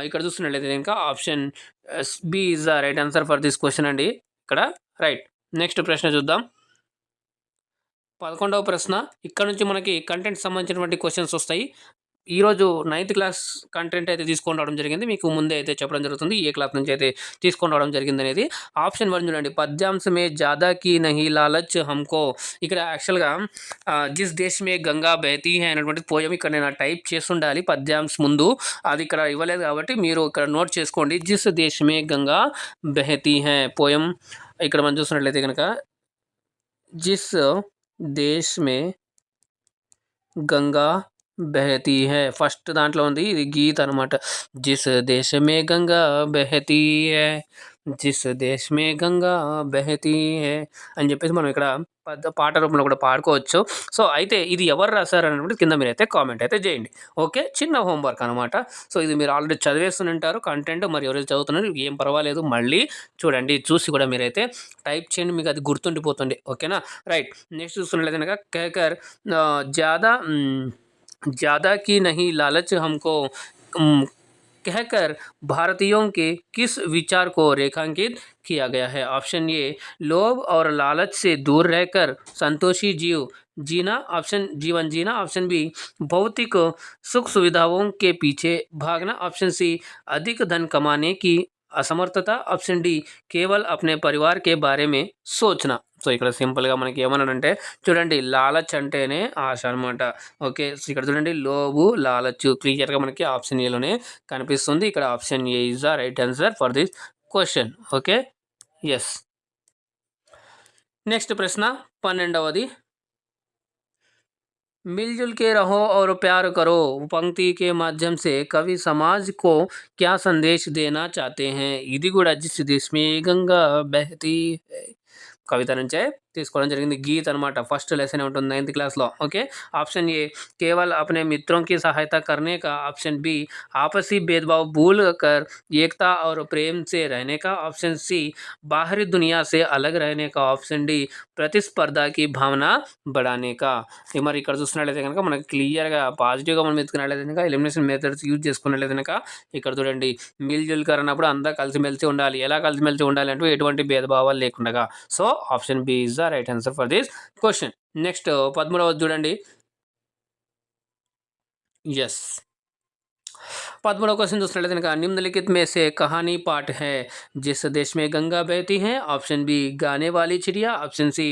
ఇక్కడ చూస్తున్నట్లయితే ఇంకా option B is the right answer for this question అండి ఇక్కడ రైట్ నెక్స్ట్ ప్రశ్న చూద్దాం 11వ ప్రశ్న ఇక్కడ నుంచి మనకి కంటెంట్ సంబంధించినటువంటి క్వశ్చన్స్ వస్తాయి ఈరోజు 9th క్లాస్ కంటెంట్ అయితే తీసుకొని రావడం జరిగింది మీకు ముందే అయితే చెప్పడం జరుగుతుంది ఏ క్లాస్ నుంచి అయితే తీసుకొని రావడం జరిగింది అనేది ఆప్షన్ 1 చూడండి పద్యాంశ మే జాదా కీ నహీ లాలచ్ హమ్కో ఇక్కడ యాక్చువల్గా జిస్ దేశ్ మే గంగా బహతీ హై అనేటువంటి పోయం ఇక్కడ నేను టైప్ చేసి ఉండాలి పద్యాంశ ముందు అది ఇక్కడ ఇవ్వలేదు కాబట్టి మీరు ఇక్కడ నోట్ చేసుకోండి జిస్ దేశ్ మే గంగా బహతీ హై పోయం ఇక్కడ మనం చూసినట్లయితే కనుక జిస్ देश में गंगा बहती है ఫస్ట్ దాంట్లో ఉంది ఇది గీత్ అనమాట. जिस देश में गंगा बहती है जिस देश में गंगा बहती है అని చెప్పేసి మనం ఇక్కడ పాట రూపంలో కూడా పాడుకోవచ్చు. సో అయితే ఇది ఎవరు రాశారు అన్నప్పుడు కింద మీరైతే కామెంట్ అయితే చేయండి. ఓకే, చిన్న హోంవర్క్ అనమాట. సో ఇది మీరు ఆల్రెడీ చదివేస్తుంటారు కంటెంట్, మరి ఎవరైతే చదువుతున్నారు ఏం పర్వాలేదు, మళ్ళీ చూడండి, చూసి కూడా మీరైతే టైప్ చేయండి, మీకు అది గుర్తుండిపోతుంది. ఓకేనా, రైట్. నెక్స్ట్ చూసుకున్నట్లయితే కనుక कहकर ज़्यादा ज़्यादा की नहीं लालच हमको कहकर भारतीयों के किस विचार को रेखांकित किया गया है? ऑप्शन ए लोभ और लालच से दूर रहकर संतोषी जीवन जीना। ऑप्शन बी भौतिक सुख सुविधाओं के पीछे भागना। ऑप्शन सी अधिक धन कमाने की असमर्थता। ऑप्शन डी केवल अपने परिवार के बारे में सोचना. సో ఇక్కడ సింపుల్గా మనకి ఏమన్నాడంటే చూడండి, లాలచ్ అంటేనే ఆశ అనమాట. ఓకే, సో ఇక్కడ చూడండి లోబు లాలచ్ క్లియర్గా మనకి ఆప్షన్ ఏలోనే కనిపిస్తుంది. ఇక్కడ option A is the right answer for this question. Okay, yes. Next ప్రశ్న 12వది. मिलजुल के रहो और प्यार करो पंक्ति के माध्यम से कवि समाज को क्या संदेश देना चाहते हैं? ఇది కూడా जिस देश में गंगा बहती है కవిత నుంచే తీసుకోవడం జరిగింది. గీత్ అనమాట. ఫస్ట్ లెసన్ ఉంటుంది 9th క్లాస్లో. ఓకే, ఆప్షన్ ఏ केवल अपने मित्रों की सहायता करने का। ऑप्शन बी आपसी भेदभाव भूल कर एकता और प्रेम से रहने का। ऑप्शन सी बाहरी दुनिया से अलग रहने का। ऑप्शन डी ప్రతిస్పర్ధ की భావన बढ़ाने का. మరి ఇక్కడ చూస్తున్నట్లయితే కనుక మనకి క్లియర్గా పాజిటివ్గా మనం ఎత్తుకున్నట్లయితే కనుక ఎలిమినేషన్ మెథడ్స్ యూజ్ చేసుకున్నట్లయితే కనుక ఇక్కడ చూడండి మిల్జుల్ కర్ అన్నప్పుడు అంతా కలిసిమెలిసి ఉండాలి. ఎలా కలిసిమెలిసి ఉండాలి అంటే ఎటువంటి భేదభావాలు లేకుండా. So option B is the right answer for this question. Next 13వది చూడండి. ఎస్, 13वां क्वेश्चन చూసినట్లయితే కనుక निम्नलिखित में से कहानी पाठ है जिस देश में गंगा बहती है। ऑप्शन बी गाने वाली चिड़िया। ऑप्शन सी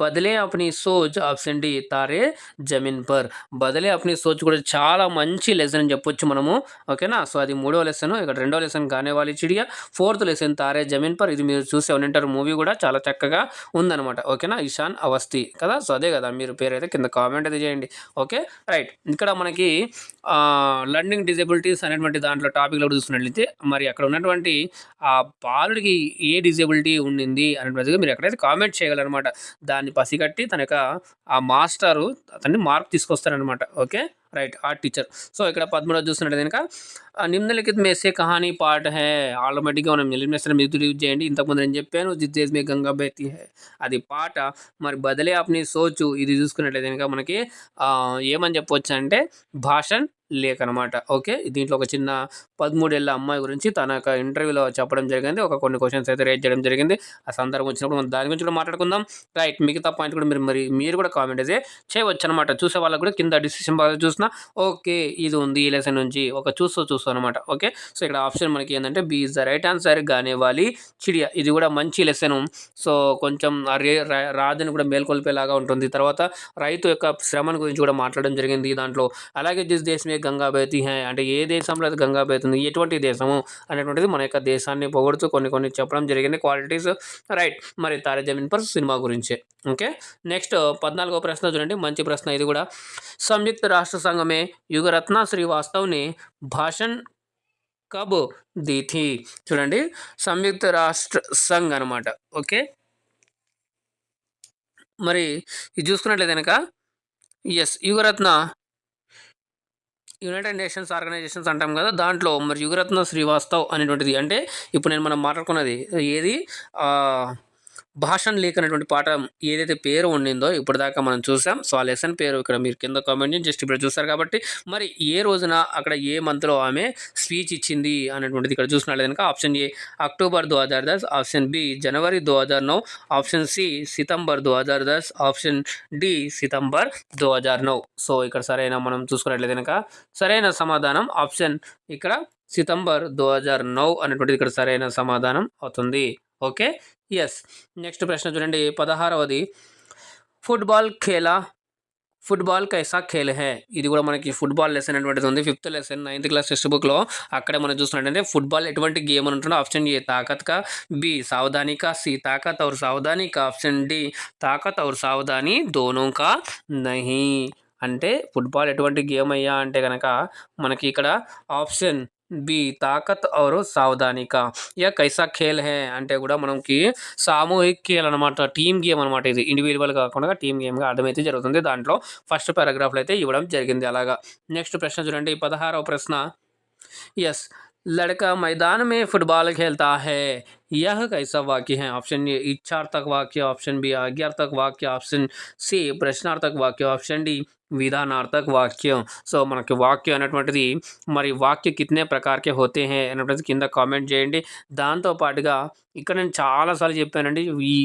బదలే अपनी सोच। Option D Taare Zameen Par. బదలే अपनी सोच కూడా చాలా మంచి లెసన్ అని చెప్పొచ్చు మనము. ఓకేనా, సో అది 3వ లెసన్. ఇక్కడ 2వ లెసన్ గానే వాలీ చిడియా, 4th lesson Taare Zameen per. ఇది మీరు చూసే ఉంటారు, మూవీ కూడా చాలా చక్కగా ఉందన్నమాట. ఓకేనా, ఇషాన్ అవస్థి కదా. సో అదే కదా, మీరు పేరు అయితే కింద కామెంట్ అయితే చేయండి. Okay, right. ఇక్కడ మనకి లర్నింగ్ డిజేబిలిటీస్ అనేటువంటి దాంట్లో టాపిక్లో చూస్తున్నట్లయితే మరి అక్కడ ఉన్నటువంటి ఆ బాలుడికి ఏ డిజేబిలిటీ ఉండింది అనేటువంటిది మీరు ఎక్కడైతే కామెంట్ చేయగలరనమాట. దాన్ని పసిగట్టి తన యొక్క ఆ మాస్టరు అతన్ని మార్క్ తీసుకొస్తారనమాట. Okay, right, art teacher. So ఇక్కడ 13 చూస్తున్నట్టు కనుక నిమ్నలిఖిత్ में से कहानी पार्ट है. ఆటోమేటిక్గా మనం ఎలిమినేషన్ మీరు యూజ్ చేయండి. ఇంతకుముందు నేను చెప్పాను जिस देश में गंगा बहती है, అది పాట. మరి బదలే అప్ని సోచు ఇది చూసుకున్నట్లయితే కనుక మనకి ఏమని చెప్పవచ్చు అంటే భాషణ్ లేఖ అనమాట. ఓకే, దీంట్లో ఒక చిన్న 13 ఏళ్ళ అమ్మాయి గురించి తన యొక్క ఇంటర్వ్యూలో చెప్పడం జరిగింది. కొన్ని క్వశ్చన్స్ అయితే రేజ్ చేయడం జరిగింది. ఆ సందర్భం వచ్చినప్పుడు మనం దాని గురించి కూడా మాట్లాడుకుందాం. రైట్, మిగతా పాయింట్ కూడా మీరు కూడా కామెంట్ అయితే చేయవచ్చు అనమాట. చూసే వాళ్ళకు కూడా కింద డిస్క్రిప్షన్ బాగా చూసినా ఓకే ఇది ఉంది ఈ లెసన్ నుంచి ఒక చూస్తూ అనమాట. ఓకే, సో ఇక్కడ ఆప్షన్ మనకి ఏంటంటే B is the right answer గానే వాలి చిడియా. ఇది కూడా మంచి లెసన్. సో కొంచెం రాజుని కూడా మేల్కొల్పేలాగా ఉంటుంది. తర్వాత రైతు యొక్క శ్రమను గురించి కూడా మాట్లాడడం జరిగింది దాంట్లో. అలాగే జిస్ దేశమే గంగా బహతీ హై అంటే ఏ దేశంలో అది గంగా బహతుంది, ఎటువంటి దేశము అనేటువంటిది మన యొక్క దేశాన్ని పొగుడుతూ కొన్ని చెప్పడం జరిగింది క్వాలిటీస్. రైట్, మరి తారే జమీన్ పర్ సినిమా గురించే. ఓకే, నెక్స్ట్ 14వ ప్రశ్న చూడండి, మంచి ప్రశ్న ఇది కూడా. संयुक्त राष्ट्र संघ में युगरत्न श्रीवास्तव ने भाषण कब दी थी? చూడండి, సంయుక్త రాష్ట్ర సంఘ్ అనమాట. ఓకే, మరి ఇది చూసుకున్నట్లయితే కనుక ఎస్ యుగరత్న యునైటెడ్ నేషన్స్ ఆర్గనైజేషన్స్ అంటాం కదా, దాంట్లో మరి యుగరత్న శ్రీవాస్తవ్ అనేటువంటిది అంటే ఇప్పుడు మనం మాట్లాడుకున్నది ఏది భాషణ్ లేఖ అనేటువంటి పాఠం ఏదైతే పేరు ఉండిందో ఇప్పుడు దాకా మనం చూసాం. సో ఆ లెసన్ పేరు ఇక్కడ మీరు కింద కామెంట్ చేసి జస్ట్ ఇప్పుడు చూస్తారు కాబట్టి మరి ఏ రోజున అక్కడ ఏ మంత్లో ఆమె స్పీచ్ ఇచ్చింది అనేటువంటిది ఇక్కడ చూసినట్లయితే కనుక option A October 2010, option B జనవరి 2009, ఆప్షన్ సి సితంబర్ 2010, ఆప్షన్ డి సితంబర్ 2009. సో ఇక్కడ సరైన మనం చూసుకున్నట్లయితే కనుక సరైన సమాధానం ఆప్షన్ ఇక్కడ సితంబర్ 2009 అనేటువంటిది ఇక్కడ సరైన సమాధానం అవుతుంది. Okay, yes. నెక్స్ట్ ప్రశ్న చూడండి 16వది. ఫుట్బాల్ ఖేలా ఫుట్బాల్ కైసా ఖేల్ హై ఇది కూడా మనకి ఫుట్బాల్ లెసన్ అనేటువంటిది ఉంది 5th lesson 9th class text బుక్లో అక్కడే మనం చూస్తున్నట్టంటే ఫుట్బాల్ ఎటువంటి గేమ్ అని ఉంటుందో ఆప్షన్ ఏ తాకత్ కా, బి సావధాని కా, సి తాకత్ और సావధాని కా, ఆప్షన్ డి తాకత్ और సావధాని దోనో కా నహీ. అంటే ఫుట్బాల్ ఎటువంటి గేమ్ అయ్యా అంటే కనుక మనకి ఇక్కడ ఆప్షన్ బి తాకత్ और సావధాని కా. యా కైసా ఖేల్ హై అంటే కూడా మనకి సామూహిక ఖేల్ అనమాట, టీమ్ గేమ్ అనమాట. ఇది ఇండివిజువల్ కాకుండా టీమ్ గేమ్గా అర్థమైతే జరుగుతుంది. దాంట్లో ఫస్ట్ పారాగ్రాఫ్లో అయితే ఇవ్వడం జరిగింది అలాగా. నెక్స్ట్ ప్రశ్న చూడండి 16వ ప్రశ్న. यस लड़का मैदान में फुटबॉल खेलता है यह कैसा वाक्य है. ऑप्शन ए इच्छार्थक वाक्य, ऑप्शन बी आज्ञार्थक वाक्य, ऑप्शन सी प्रश्नार्थक वाक्य, ऑप्शन डी విధానార్థక వాక్యం. సో మనకి వాక్యం అనేటువంటిది మరి వాక్య కితనే ప్రకారకే హోతే హై అనేటువంటిది కింద కామెంట్ చేయండి. దాంతో పాటుగా ఇక్కడ నేను చాలాసార్లు చెప్పానండి, ఈ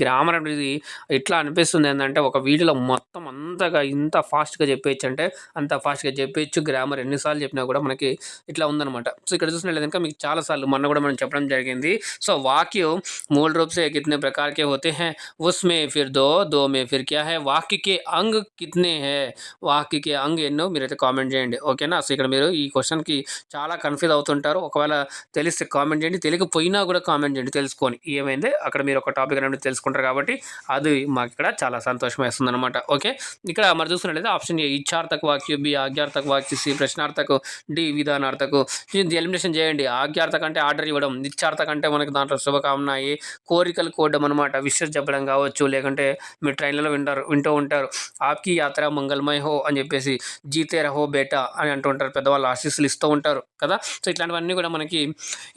గ్రామర్ అనేది ఎట్లా అనిపిస్తుంది ఏంటంటే ఒక వీడియోలో మొత్తం అంతగా ఇంత ఫాస్ట్గా చెప్పేయచ్చు అంటే అంత ఫాస్ట్గా చెప్పేయచ్చు. గ్రామర్ ఎన్నిసార్లు చెప్పినా కూడా మనకి ఇట్లా ఉందన్నమాట. సో ఇక్కడ చూసినట్లయితే కనుక మీకు చాలాసార్లు మొన్న కూడా మనం చెప్పడం జరిగింది. సో వాక్యం मूल रूप से कितने प्रकार के होते हैं, उसमें फिर दो में फिर क्या है, వాక్య के अंग कितने हैं, వాక్య के अंग ఎన్నో మీరైతే కామెంట్ చేయండి ఓకేనా. సో ఇక్కడ మీరు ఈ క్వశ్చన్కి చాలా కన్ఫ్యూజ్ అవుతుంటారు. ఒకవేళ తెలిస్తే కామెంట్ చేయండి, తెలియకపోయినా కూడా కామెంట్ చేయండి తెలుసుకొని ఏమైంది అక్కడ మీరు ఒక టాపిక్ అనేది తెలుసుకుంటారు కాబట్టి అది మాకు ఇక్కడ చాలా సంతోషం వేస్తుంది అనమాట. ఓకే ఇక్కడ మరి చూసుకున్నట్లయితే ఆప్షన్ ఏ ఇచ్చార్థక వాక్య, బి ఆజ్ఞార్థక వాక్య, సి ప్రశ్నార్థకు, డి విధానార్థకు. ఇది ఎలిమినేషన్ చేయండి. ఆజ్ఞార్థక అంటే ఆర్డర్ ఇవ్వడం, నిశ్చార్థక అంటే మనకి దాంట్లో శుభకామనాయి కోరికలు కోవడం అనమాట, విషయం చెప్పడం కావచ్చు. లేకుంటే మీరు ట్రైన్లలో వింటూ ఉంటారు ఆప్కి యాత్ర మంగళమయ హో అని చెప్పేసి, జీతే రహో బేటా అని అంటూ ఉంటారు, పెద్దవాళ్ళు ఆశీస్సులు ఇస్తూ ఉంటారు కదా. సో ఇట్లాంటివన్నీ కూడా మనకి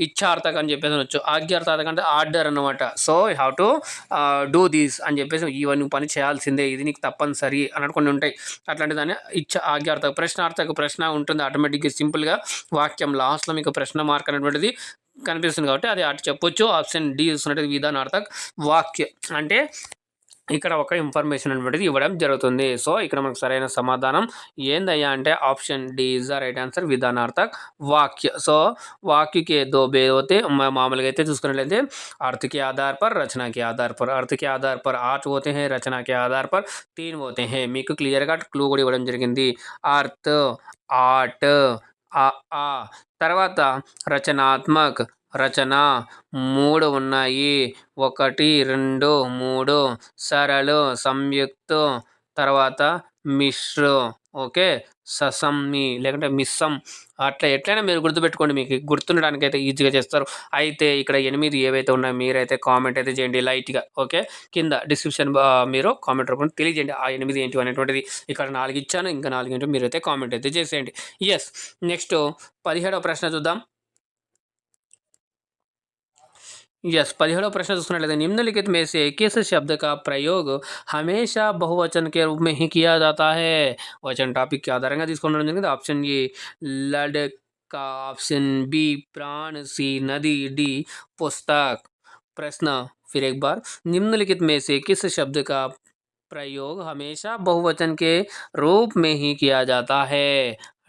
ఇచ్చార్థక అని చెప్పేసి అనొచ్చు. ఆజ్ఞార్థక అంటే ఆర్డర్ అనమాట. So have to do these అని చెప్పేసి ఇవన్నీ పని చేయాల్సిందే, ఇది నీకు తప్పనిసరి అన్నట్టు కొన్ని ఉంటాయి. అట్లాంటి దాన్ని ఆజ్ఞార్థక. ప్రశ్నార్థక ప్రశ్న ఉంటుంది ఆటోమేటిక్గా సింపుల్గా వాక్యం లాస్ట్లో మీకు ప్రశ్న మార్క్ అనేటువంటిది కనిపిస్తుంది కాబట్టి అది అటు చెప్పొచ్చు. ఆప్షన్ డి చూసినట్టు విధానార్థక వాక్య అంటే ఇక్కడ ఒక ఇన్ఫర్మేషన్ అనేటువంటిది ఇవ్వడం జరుగుతుంది. సో ఇక్కడ మనకు సరైన సమాధానం ఏందయ్యా అంటే option D is the right answer, విధానార్థక వాక్య. సో వాక్యకే దో బేర్ होते మామూలుగా అయితే చూసుకున్నట్లయితే अर्थ के आधार पर, रचना के आधार पर. अर्थ के आधार पर 8 होते हैं, रचना के आधार पर 3 होते हैं. మీకు క్లియర్గా క్లూ కూడా ఇవ్వడం జరిగింది. अर्थ 8 ఆ తర్వాత రచనాత్మక్ రచన 3 ఉన్నాయి, 1 2 3. సరళ సంయుక్త తర్వాత మిశ్ర ఓకే ససమ్మి లేకుంటే మిస్సం అట్లా ఎట్లయినా మీరు గుర్తుపెట్టుకోండి, మీకు గుర్తుండడానికి అయితే ఈజీగా చేస్తారు. అయితే ఇక్కడ 8 ఏవైతే ఉన్నాయో మీరైతే కామెంట్ అయితే చేయండి లైట్గా ఓకే. కింద డిస్క్రిప్షన్ మీరు కామెంట్ రూపంలో తెలియజేయండి ఆ 8 ఏంటి అనేటువంటిది. ఇక్కడ 4 ఇచ్చాను, ఇంకా 4 ఏంటో మీరైతే కామెంట్ అయితే చేసేయండి. ఎస్ నెక్స్ట్ 17వ ప్రశ్న చూద్దాం. यस 17वां प्रश्न చూసుకున్నట్లయితే निम्नलिखित में से किस शब्द का प्रयोग हमेशा बहुवचन के रूप में ही किया जाता है. वचन टॉपिक के आधाరంగా తీసుకోవడం జరిగింది. ఆప్షన్ ఏ लड़का, ऑप्शन बी प्राण, सी नदी, डी पुस्तक. प्रश्न फिर एक बार, निम्नलिखित में से किस शब्द का प्रयोग हमेशा बहुवचन के रूप में ही किया जाता है.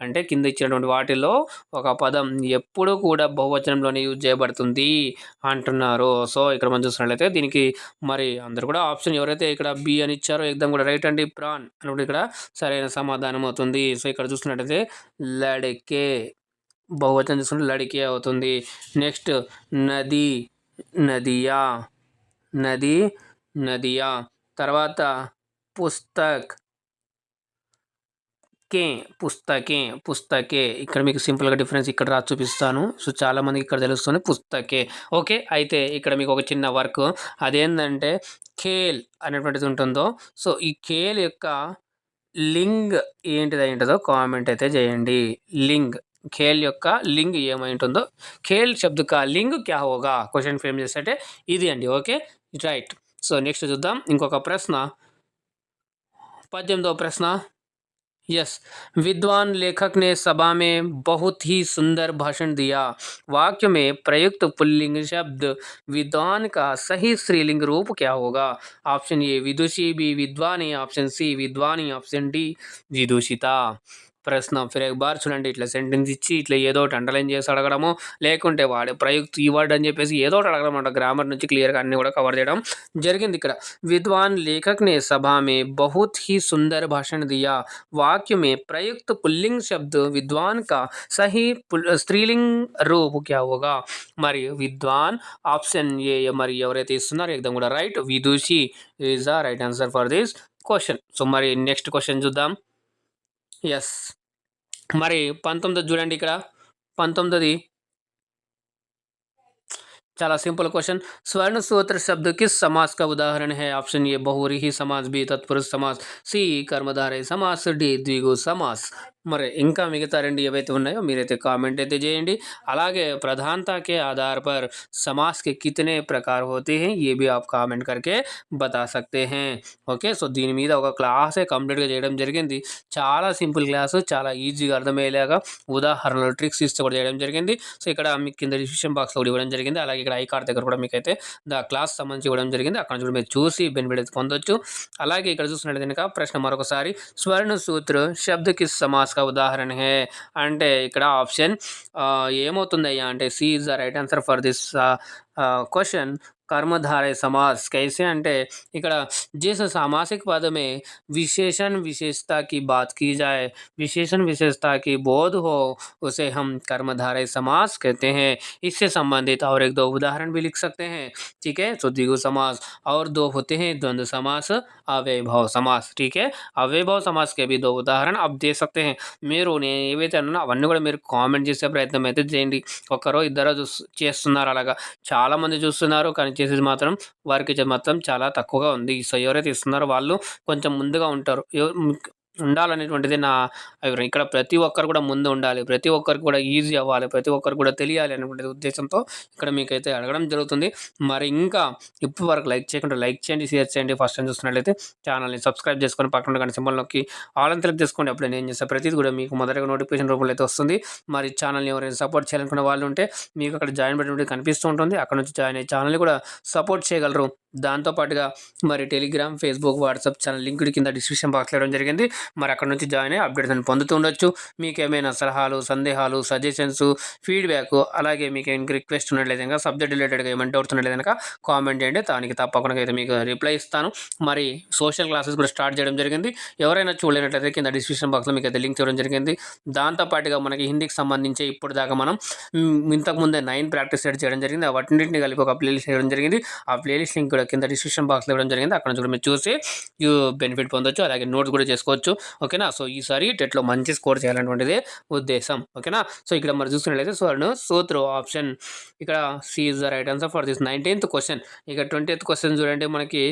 అంటే కింద ఇచ్చినటువంటి వాటిలో ఒక పదం ఎప్పుడు కూడా బహువచనంలోనే యూజ్ చేయబడుతుంది అంటున్నారు. సో ఇక్కడ మనం చూసినట్లయితే దీనికి మరి అందరు కూడా ఆప్షన్ ఎవరైతే ఇక్కడ బి అని ఇచ్చారో ఎగ్జామ్ కూడా రైట్ అండి, ప్రాన్ అని ఇక్కడ సరైన సమాధానం అవుతుంది. సో ఇక్కడ చూసినట్లయితే లడికే బహువచనం చూసుకుంటే లడికే అవుతుంది. నెక్స్ట్ నది నదియా, నది నదియా. తర్వాత పుస్తక్ కే పుస్తకే పుస్తకే. ఇక్కడ మీకు సింపుల్గా డిఫరెన్స్ ఇక్కడ రాసి చూపిస్తాను. సో చాలామందికి ఇక్కడ తెలుస్తుంది పుస్తకే ఓకే. అయితే ఇక్కడ మీకు ఒక చిన్న వర్క్, అదేంటంటే ఖేల్ అనేటువంటిది ఉంటుందో సో ఈ ఖేల్ యొక్క లింగ్ ఏంటిది ఏంటిదో కామెంట్ అయితే చేయండి. లింగ్ ఖేల్ యొక్క లింగ్ ఏమై ఉంటుందో, ఖేల్ శబ్ద కా లింగ్ క్యా హోగా క్వశ్చన్ ఫ్రేమ్ చేస్తే ఇది అండి ఓకే రైట్. సో నెక్స్ట్ చూద్దాం ఇంకొక ప్రశ్న 18వ ప్రశ్న. यस विद्वान लेखक ने सभा में बहुत ही सुंदर भाषण दिया. वाक्य में प्रयुक्त पुल्लिंग शब्द विद्वान का सही स्त्रीलिंग रूप क्या होगा. ऑप्शन ए विदुषी, बी विद्वानी, ऑप्शन सी विद्वानी, ऑप्शन डी विदुषिता. ప్రశ్న ఫిర్ ఎక్ బార్ చూడండి ఇట్లా సెంటెన్స్ ఇచ్చి ఇట్లా ఏదో ఒకటి అండర్‌లైన్ చేసి అడగడము, లేకుంటే వాడే ప్రయుక్తి ఈ వర్డ్ అని చెప్పేసి ఏదో ఒకటి అడగడం అన్నమాట. గ్రామర్ నుంచి క్లియర్‌గా అన్నీ కూడా కవర్ చేయడం జరిగిందిక్కడ. विद्वान लेखक ने सभा में बहुत ही सुंदर भाषण दिया. वाक्य में प्रयुक्त पुल्लिंग शब्द विद्वान का सही स्त्रीलिंग रूप क्या होगा? మరి విద్వాన్ ఆప్షన్ ఏ మరి ఎవరైతే ఇస్తున్నారో ఎగ్దమ్ కూడా రైట్. విదూషి is the right answer for this question. So మరి నెక్స్ట్ క్వశ్చన్ చూద్దాం. ఎస్ మరి 19 చూడండి ఇక్కడ 19 చాలా సింపుల్ క్వశ్చన్. स्वर्ण सूत्र शब्द किस समास का उदाहरण है? ऑप्शन ए बहुव्रीहि समास, बी तत्पुरुष समास, सी कर्मधारय समास, डी द्विगु समास. మరి ఇంకా మిగతా రెండు ఏవైతే ఉన్నాయో మీరైతే కామెంట్ అయితే చేయండి. అలాగే प्रधानता के आधार पर समास के कितने प्रकार होते हैं ये भी आप కామెంట్ करके बता सकते हैं. ఓకే, సో దీని మీద ఒక క్లాసే కంప్లీట్గా చేయడం జరిగింది. చాలా సింపుల్ క్లాసు, చాలా ఈజీగా అర్థమయ్యేలాగా ఉదాహరణలు ట్రిక్స్ ఇస్తే కూడా చేయడం జరిగింది. సో ఇక్కడ మీకు కింద డిస్క్రిప్షన్ బాక్స్లో కూడా ఇవ్వడం జరిగింది. అలాగే ఇక్కడ ఐ కార్డ్ దగ్గర కూడా మీకైతే క్లాస్ సంబంధించి ఇవ్వడం జరిగింది. అక్కడ నుంచి మీరు చూసి బెనిఫిట్ అయితే పొందొచ్చు. అలాగే ఇక్కడ చూసినట్లయితే కనుక ప్రశ్న మరొకసారి, స్వర్ణ సూత్ర శబ్ద కిస్ సమాస్ కా ఉదాహరణ హే అంటే ఇక్కడ ఆప్షన్ ఏమవుతుందయ్యా అంటే C is the right answer for this question. कर्मधारय समास कैसे అంటే ఇక్కడ जिस सामासिक पद में विशेषण विशेषता की बात की जाए, विशेषण विशेषता की बोध हो, उसे हम कर्मधारय समास कहते हैं. इससे संबंधित और एक दो उदाहरण भी लिख सकते हैं. ठीक है, तो द्विगु समास और दो होते हैं द्वंद्व समास, अव्ययभाव समास. ठीक है, अव्ययभाव समास के भी दो उदाहरण आप दे सकते हैं. మీరు నేను ఏవైతే అన్నానో అవన్నీ కూడా మీరు కామెంట్ చేసే ప్రయత్నం అయితే చేయండి. ఒకరో ఇద్దరో చేస్తున్నారు, అలాగా చాలామంది చూస్తున్నారు కానీ చేసేది మాత్రం వారికి మాత్రం చాలా తక్కువగా ఉంది. సో ఎవరైతే ఇస్తున్నారో వాళ్ళు కొంచెం ముందుగా ఉంటారు. ఉండాలనేటువంటిది నా అభిప్రాయం. ఇక్కడ ప్రతి ఒక్కరు కూడా ముందు ఉండాలి, ప్రతి ఒక్కరికి కూడా ఈజీ అవ్వాలి, ప్రతి ఒక్కరు కూడా తెలియాలి అనేటువంటి ఉద్దేశంతో ఇక్కడ మీకైతే అడగడం జరుగుతుంది. మరి ఇంకా ఇప్పటి వరకు లైక్ చేయకుండా లైక్ చేయండి, షేర్ చేయండి. ఫస్ట్ టైం చూస్తున్నట్లయితే ఛానల్ని సబ్స్క్రైబ్ చేసుకొని పక్కన గంట సింబల్ నొక్కి ఆల్ అని సెలెక్ట్ చేసుకోండి. అప్పుడు నేను చేసే ప్రతిది కూడా మీకు మొదటగా నోటిఫికేషన్ రూపంలో అయితే వస్తుంది. మరి ఛానల్ని ఎవరైనా సపోర్ట్ చేయాలనుకున్న వాళ్ళు ఉంటే మీకు అక్కడ జాయిన్ బటన్ కనిపిస్తూ ఉంటుంది. అక్కడ నుంచి జాయిన్ అయ్యి ఛానల్ని కూడా సపోర్ట్ చేయగలరు. దాంతోపాటుగా మరి Telegram, Facebook, WhatsApp channel link కింద డిస్క్రిప్షన్ బాక్స్లో ఇవ్వడం జరిగింది. మరి అక్కడ నుంచి జాయిన్ అయ్యి అప్డేట్స్ అని పొందుతూ ఉండొచ్చు. మీకు ఏమైనా సలహాలు, సందేహాలు, సజెషన్స్, ఫీడ్బ్యాక్, అలాగే మీకు ఏమైనా రిక్వెస్ట్ ఉన్నట్లయితే కనుక సబ్జెక్ట్ రిలేటెడ్గా ఏమైనా డౌట్స్ ఉన్నట్లయితే కనుక కామెంట్ చేయండి. దానికి తప్పకుండా అయితే మీకు రిప్లై ఇస్తాను. మరి సోషల్ క్లాసెస్ కూడా స్టార్ట్ చేయడం జరిగింది. ఎవరైనా చూడలేనట్లయితే కింద డిస్క్రిప్షన్ బాక్స్లో మీకు అయితే లింక్ ఇవ్వడం జరిగింది. దాంతోపాటుగా మనకి హిందీకి సంబంధించి ఇప్పుడు దాకా మనం ఇంతకుముందే 9 ప్రాక్టీస్ సెట్ చేయడం జరిగింది. వాటిన్నింటిని కలిపి ఒక ప్లేలిస్ట్ ఇవ్వడం జరిగింది. ఆ ప్లేలిస్ట్ లింక్ కూడా కింద డిస్క్రిప్షన్ బాక్స్లో ఇవ్వడం జరిగింది. అక్కడ నుంచి కూడా మీరు చూసి బెనిఫిట్ పొందొచ్చు, అలాగే నోట్స్ కూడా చేసుకోవచ్చు. ఓకేనా, సో ఈసారి టెట్లో మంచి స్కోర్ చేయాలనేటువంటిది ఉద్దేశం. ఓకేనా, సో ఇక్కడ మరి చూసుకున్నట్లయితే స్వర్ణ సూత్ర ఆప్షన్ ఇక్కడ C is the right answer for this 19th question. ఇక 20th క్వశ్చన్ చూడండి. మనకి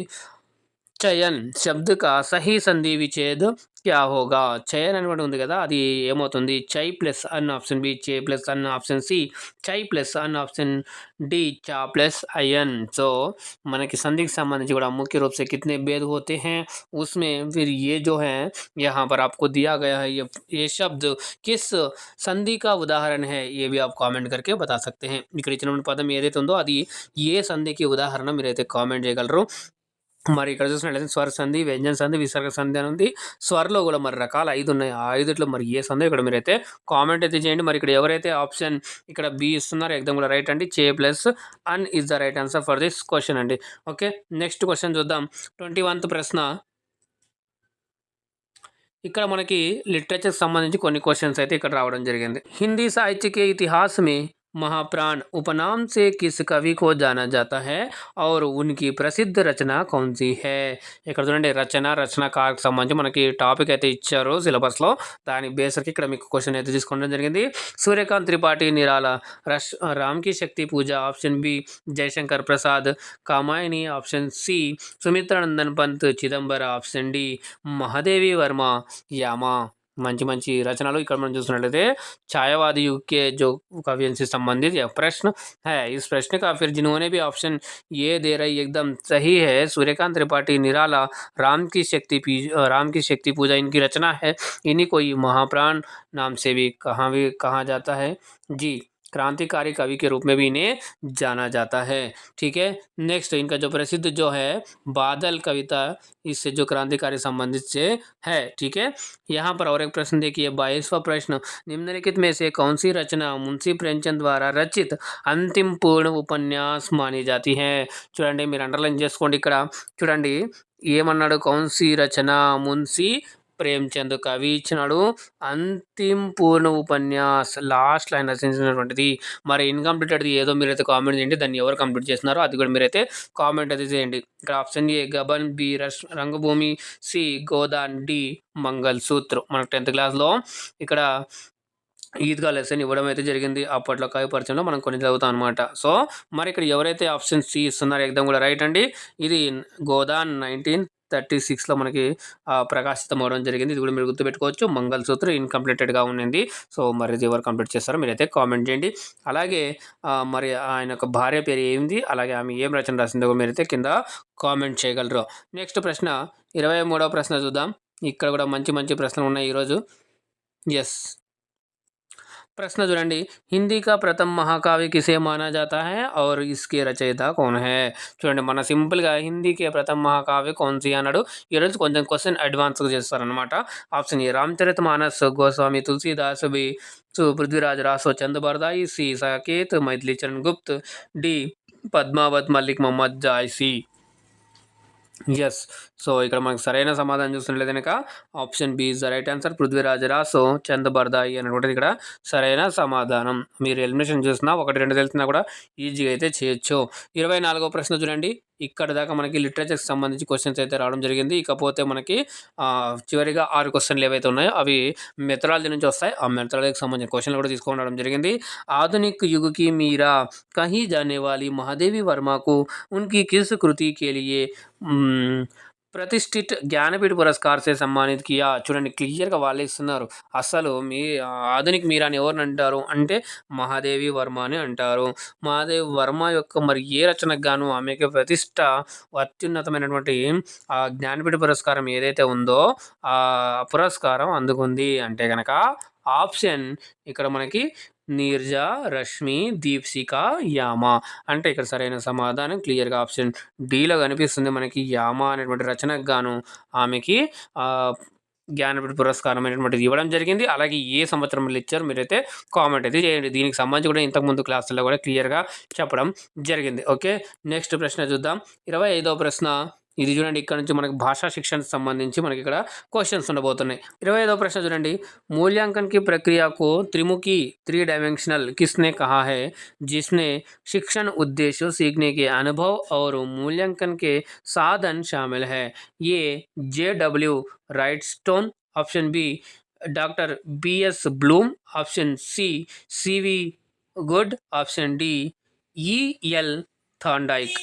చయన్ శబ్ద కా సహీ సంధి విచ్ఛేద్ క్యా హోగా? చయన్ అనేటువంటి ఉంది కదా, అది ఏమవుతుంది? చై ప్లస్ అన్ ఆప్షన్ బి, చే ప్లస్ అన్ ఆప్షన్ సి, చై ప్లస్ అన్ ఆప్షన్ डी, चा प्लस अयन. तो మనకి సంధికి సంబంధించి కూడా मुख्य रूप से कितने भेद होते हैं उसमें फिर ये जो है यहाँ पर आपको दिया गया है, ये शब्द किस సంధి का उदाहरण है ये भी आप కామెంట్ करके बता सकते हैं. ఇక్కడ ఇచ్చినటువంటి పదం ఏదైతే ఉందో అది ఏ సంధికి ఉదాహరణ మీరైతే కామెంట్ చేయగలరు. మరి ఇక్కడ చూసినట్లయితే స్వర సంధి, వ్యంజన సంధి, విసర్గ సంధి అని ఉంది. స్వర్లో కూడా మరి రకాలు 5 ఉన్నాయి. ఆ 5ట్లో మరి ఏ సంధి ఇక్కడ మీరైతే కామెంట్ అయితే చేయండి. మరి ఇక్కడ ఎవరైతే ఆప్షన్ ఇక్కడ బి ఇస్తున్నారో ఎగ్జామ్ కూడా రైట్ అండి. చే plus an is the right answer for this question అండి. ఓకే, నెక్స్ట్ క్వశ్చన్ చూద్దాం. 21th ప్రశ్న. ఇక్కడ మనకి లిటరేచర్కి సంబంధించి కొన్ని క్వశ్చన్స్ అయితే ఇక్కడ రావడం జరిగింది. హిందీ సాహిత్య के इतिहास में महाप्राण उपनाम से किस कवि को जाना जाता है और उनकी प्रसिद्ध रचना कौन सी है? ఇక్కడ చూడండి రచనకారుకు సంబంధించి మనకి టాపిక్ అయితే ఇచ్చారు సిలబస్లో. దాని బేస్కి ఇక్కడ మీకు క్వశ్చన్ అయితే తీసుకోవడం జరిగింది. Surya Kant Tripathi Nirala, Ram ki Shakti Puja option B, Jaishankar Prasad, Kamayani option C, Sumitranandan Pant, Chidambara option D, Mahadevi Varma, Yama. మంచి మంచి రచనలు ఇక్కడ మనం చూస్తున్నట్లయితే छायावादी युग के जो कवियों से संबंधित यह प्रश्न है. इस प्रश्न का फिर जिन्होंने भी ऑप्शन ये दे रही एकदम सही है. सूर्यकांत त्रिपाठी निराला, राम की शक्ति पूजा इनकी रचना है. इन्हीं को महाप्राण नाम से भी कहा जाता है. जी क्रांतिकारी कवि के रूप में भी इन्हें जाना जाता है। ठीक है, नेक्स्ट इनका जो प्रसिद्ध जो है बादल कविता, इससे जो क्रांतिकारी संबंधित से है। ठीक है, यहाँ पर और एक प्रश्न देखिए, 22वां प्रश्न, निम्नलिखित में से कौन सी रचना मुंशी प्रेमचंद द्वारा रचित अंतिम पूर्ण उपन्यास मानी जाती है? చూడండి మీరు అండర్లైన్ చేసుకోండి ఇక్కడ. చూడండి ఏమన్నాడు, కౌన్సీ రచన మున్సి ప్రేమ్చంద్ కవి ఇచ్చినాడు అంతిమ్ పూర్ణ ఉపన్యాస్ లాస్ట్ లైన్ రచించినటువంటిది. మరి ఇన్కంప్లీటెడ్ది ఏదో మీరైతే కామెంట్ చేయండి, దాన్ని ఎవరు కంప్లీట్ చేస్తున్నారో అది కూడా మీరైతే కామెంట్ అయితే చేయండి. ఇక్కడ option A Gaban, B Rangbhoomi, C Godaan, D Mangal Sutra. మనకు 10th క్లాస్లో ఇక్కడ ఈద్గా లెసన్ ఇవ్వడం అయితే జరిగింది. అప్పట్లో కవి పరిచయంలో మనం కొన్ని చదువుతాం అనమాట. సో మరి ఇక్కడ ఎవరైతే ఆప్షన్ సి ఇస్తున్నారో ఎగ్జామ్ కూడా రైట్ అండి. ఇది గోదాన్ 1936లో మనకి ప్రకాశితం అవడం జరిగింది. ఇది కూడా మీరు గుర్తుపెట్టుకోవచ్చు. మంగళసూత్ర ఇన్కంప్లీటెడ్గా ఉండింది. సో మరి ఇది ఎవరు కంప్లీట్ చేస్తారో మీరైతే కామెంట్ చేయండి. అలాగే మరి ఆయన యొక్క భార్య పేరు ఏంది, అలాగే ఆమె ఏం రచన రాసిందో మీరైతే కింద కామెంట్ చేయగలరు. నెక్స్ట్ ప్రశ్న 23వ ప్రశ్న చూద్దాం. ఇక్కడ కూడా మంచి మంచి ప్రశ్నలు ఉన్నాయి ఈరోజు. ఎస్, प्रश्न చూడండి, హిందీ కా ప్రథమ మహాకావ్య కిసే మానా జాతా హై और इसके రచయిత कौन है? చూడండి మన సింపుల్గా హిందీకి ప్రథమ మహాకావ్య कौन सी అన్నాడు. ఈరోజు కొంచెం క్వశ్చన్ అడ్వాన్స్గా చేస్తారనమాట. Option A Ramcharit Manas Goswami Tulsidas, B Prithviraj Raso Chand Bardai, C Saket Maithili Charan Gupt, D Padmavat Malik Mohammad Jayasi. Yes, so ఇక్కడ మనకు సరైన సమాధానం చూస్తున్నట్లయితే కనుక option B is the right answer. Prithviraj Raso Chand Bardai అనేటువంటిది ఇక్కడ సరైన సమాధానం. మీరు ఎలిమినేషన్ చూసినా 1, 2 తెలిసినా కూడా ఈజీగా అయితే చేయొచ్చు. 24వ ప్రశ్న చూడండి. ఇక్కడ దాకా మనకి లిటరేచర్కి సంబంధించి క్వశ్చన్స్ అయితే రావడం జరిగింది. ఇకపోతే మనకి చివరిగా 6 క్వశ్చన్లు ఏవైతే ఉన్నాయో అవి మెథడాలజీ నుంచి వస్తాయి. ఆ మెథడాలజీకి సంబంధించిన క్వశ్చన్లు కూడా తీసుకొని రావడం జరిగింది. ఆధునిक युग की मीरा कही जाने वाली महादेवी वर्मा को उनकी किस कृति के लिए ప్రతిష్ఠిత్ జ్ఞానపీఠ పురస్కార్ సే సమ్మానిత్ కియా. చూడండి క్లియర్గా వాళ్ళే ఇస్తున్నారు. అసలు మీ ఆధునిక్ మీరాని ఎవరిని అంటారు అంటే మహాదేవి వర్మ అని అంటారు. మహాదేవి వర్మ యొక్క మరి ఏ రచనకు గాను ఆమెకి ప్రతిష్ట అత్యున్నతమైనటువంటి ఆ జ్ఞానపీఠ పురస్కారం ఏదైతే ఉందో ఆ పురస్కారం అందుకుంది అంటే కనుక ఆప్షన్ ఇక్కడ మనకి నీర్జా, రష్మి, దీప్సిక, యామ. అంటే ఇక్కడ సరైన సమాధానం క్లియర్గా ఆప్షన్ డీలో కనిపిస్తుంది. మనకి యామ అనేటువంటి రచనకు గాను ఆమెకి జ్ఞానపీఠ పురస్కారం అనేటువంటిది ఇవ్వడం జరిగింది. అలాగే ఏ సంవత్సరంలో ఇచ్చారు మీరైతే కామెంట్ అయితే చేయండి. దీనికి సంబంధించి కూడా ఇంతకుముందు క్లాసుల్లో కూడా క్లియర్గా చెప్పడం జరిగింది. ఓకే, నెక్స్ట్ ప్రశ్న చూద్దాం. 25వ ప్రశ్న. ఇది చూడండి, ఇక్కడ నుంచి మనకి భాషా శిక్షణకు సంబంధించి మనకి ఇక్కడ క్వశ్చన్స్ ఉండబోతున్నాయి. 25వ ప్రశ్న చూడండి, मूल्यांकन की प्रक्रिया को त्रिमुखी 3 डायमेंशनल किसने कहा है जिसने शिक्षण उद्देश्य सीखने के अनुभव और मूल्यांकन के साधन शामिल है? ये JW Wrightstone, option B doctor BS Bloom, option C CV Good, option D EL Thorndike.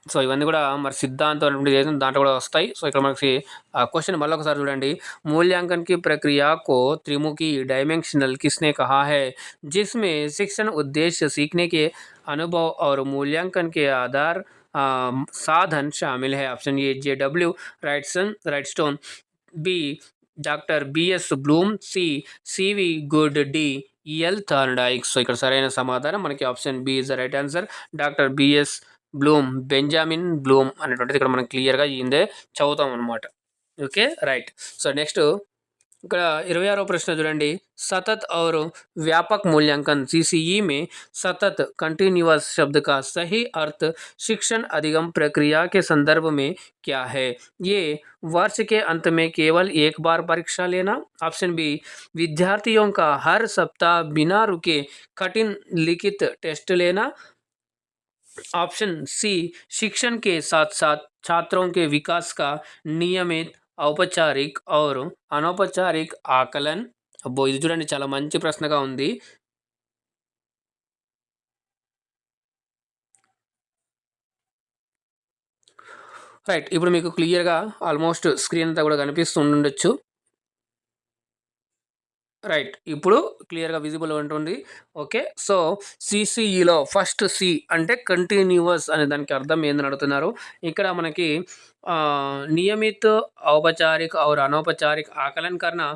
So ఇవన్నీ కూడా మరి సిద్ధాంతం అనేటువంటి దాంట్లో కూడా వస్తాయి. సో ఇక్కడ మనకి క్వశ్చన్ మళ్ళీ ఒకసారి చూడండి. मूल्यांकन की प्रक्रिया को त्रिमुखी डायमेंशनल किसने कहा है जिसमें शिक्षण उद्देश्य सीखने के अनुभव और मूल्यांकन के आधार साधन शामिल है? Option A JW Wrightstone, B doctor BS Bloom, C CV Good, D EL Thorndike. So ఇక్కడ సరైన సమాధానం మనకి option B is the right answer. Doctor BS Bloom, Benjamin Bloom అనేటువంటిది ఇక్కడ మనం క్లియర్గా ఇందే చదువుతాం అనమాట. Okay, right. సో నెక్స్ట్ ఇక్కడ 26వ ప్రశ్న చూడండి. सतत और व्यापक मूल्यांकन CCE में सतत कंटिन्यूअस शब्द का सही अर्थ शिक्षण अधिगम प्रक्रिया के संदर्भ में क्या है? ये वर्ष के अंत में केवल एक बार परीक्षा लेना, ऑप्शन बी विद्यार्थियों का हर सप्ताह बिना रुके कठिन लिखित टेस्ट लेना, ऑप्शन सी शिक्षण के साथ साथ छात्रों के विकास का नियमित औपचारिक और అనౌపచారిక ఆకలన్. అబ్బో ఇది చూడండి చాలా మంచి ప్రశ్నగా ఉంది. రైట్, ఇప్పుడు మీకు క్లియర్గా ఆల్మోస్ట్ స్క్రీన్ అంతా కూడా కనిపిస్తూ ఉండొచ్చు. రైట్. ఇప్పుడు క్లియర్‌గా విజిబుల్ ఉంటుంది. ఓకే. సో, సీసీఈలో ఫస్ట్ సి అంటే కంటిన్యూయస్ అనే దానికి అర్థం ఏందని అడుగుతున్నారు. ఇక్కడ మనకి नियमित, औपचारिक और अनौपचारिक आकलन करना।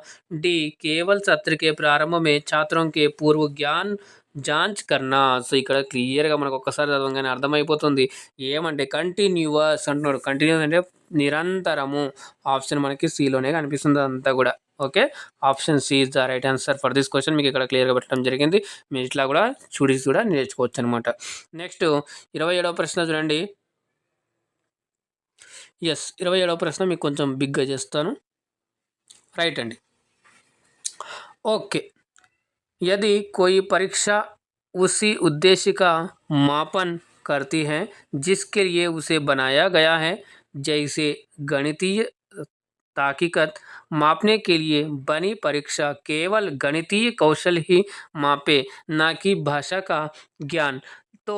डी, केवल सत्र के प्रारंभ में छात्रों के पूर्व ज्ञान जांच करना। సో, ఇక్కడ క్లియర్‌గా మనకు ఒక్కసారి చదవంగానే అర్థమైపోతుంది. ఏమంటే కంటిన్యూయస్ అంటున్నాడు. కంటిన్యూయస్ అంటే నిరంతరము. ఆప్షన్ మనకి సిలోనే కనిపిస్తుంది అదంతా గూడా. Okay. Option C is the right answer for this question. మీకు ఇక్కడ క్లియర్‌గా పెట్టడం జరిగింది. మీరు ఇట్లా కూడా చూడేసి కూడా నేర్చుకోవచ్చనమాట. నెక్స్ట్ 27వ ప్రశ్న చూడండి. యెస్. 27వ ప్రశ్న మీకు కొంచెం బిగ్‌గా చేస్తాను. రైట్ అండి. ओके। यदि कोई परीक्षा उसी उद्देश्य का मापन करती है जिसके लिए उसे बनाया गया है, जैसे गणितीय ताक़ीकत मापने के लिए बनी परीक्षा केवल गणितीय कौशल ही मापे, ना कि भाषा का ज्ञान, तो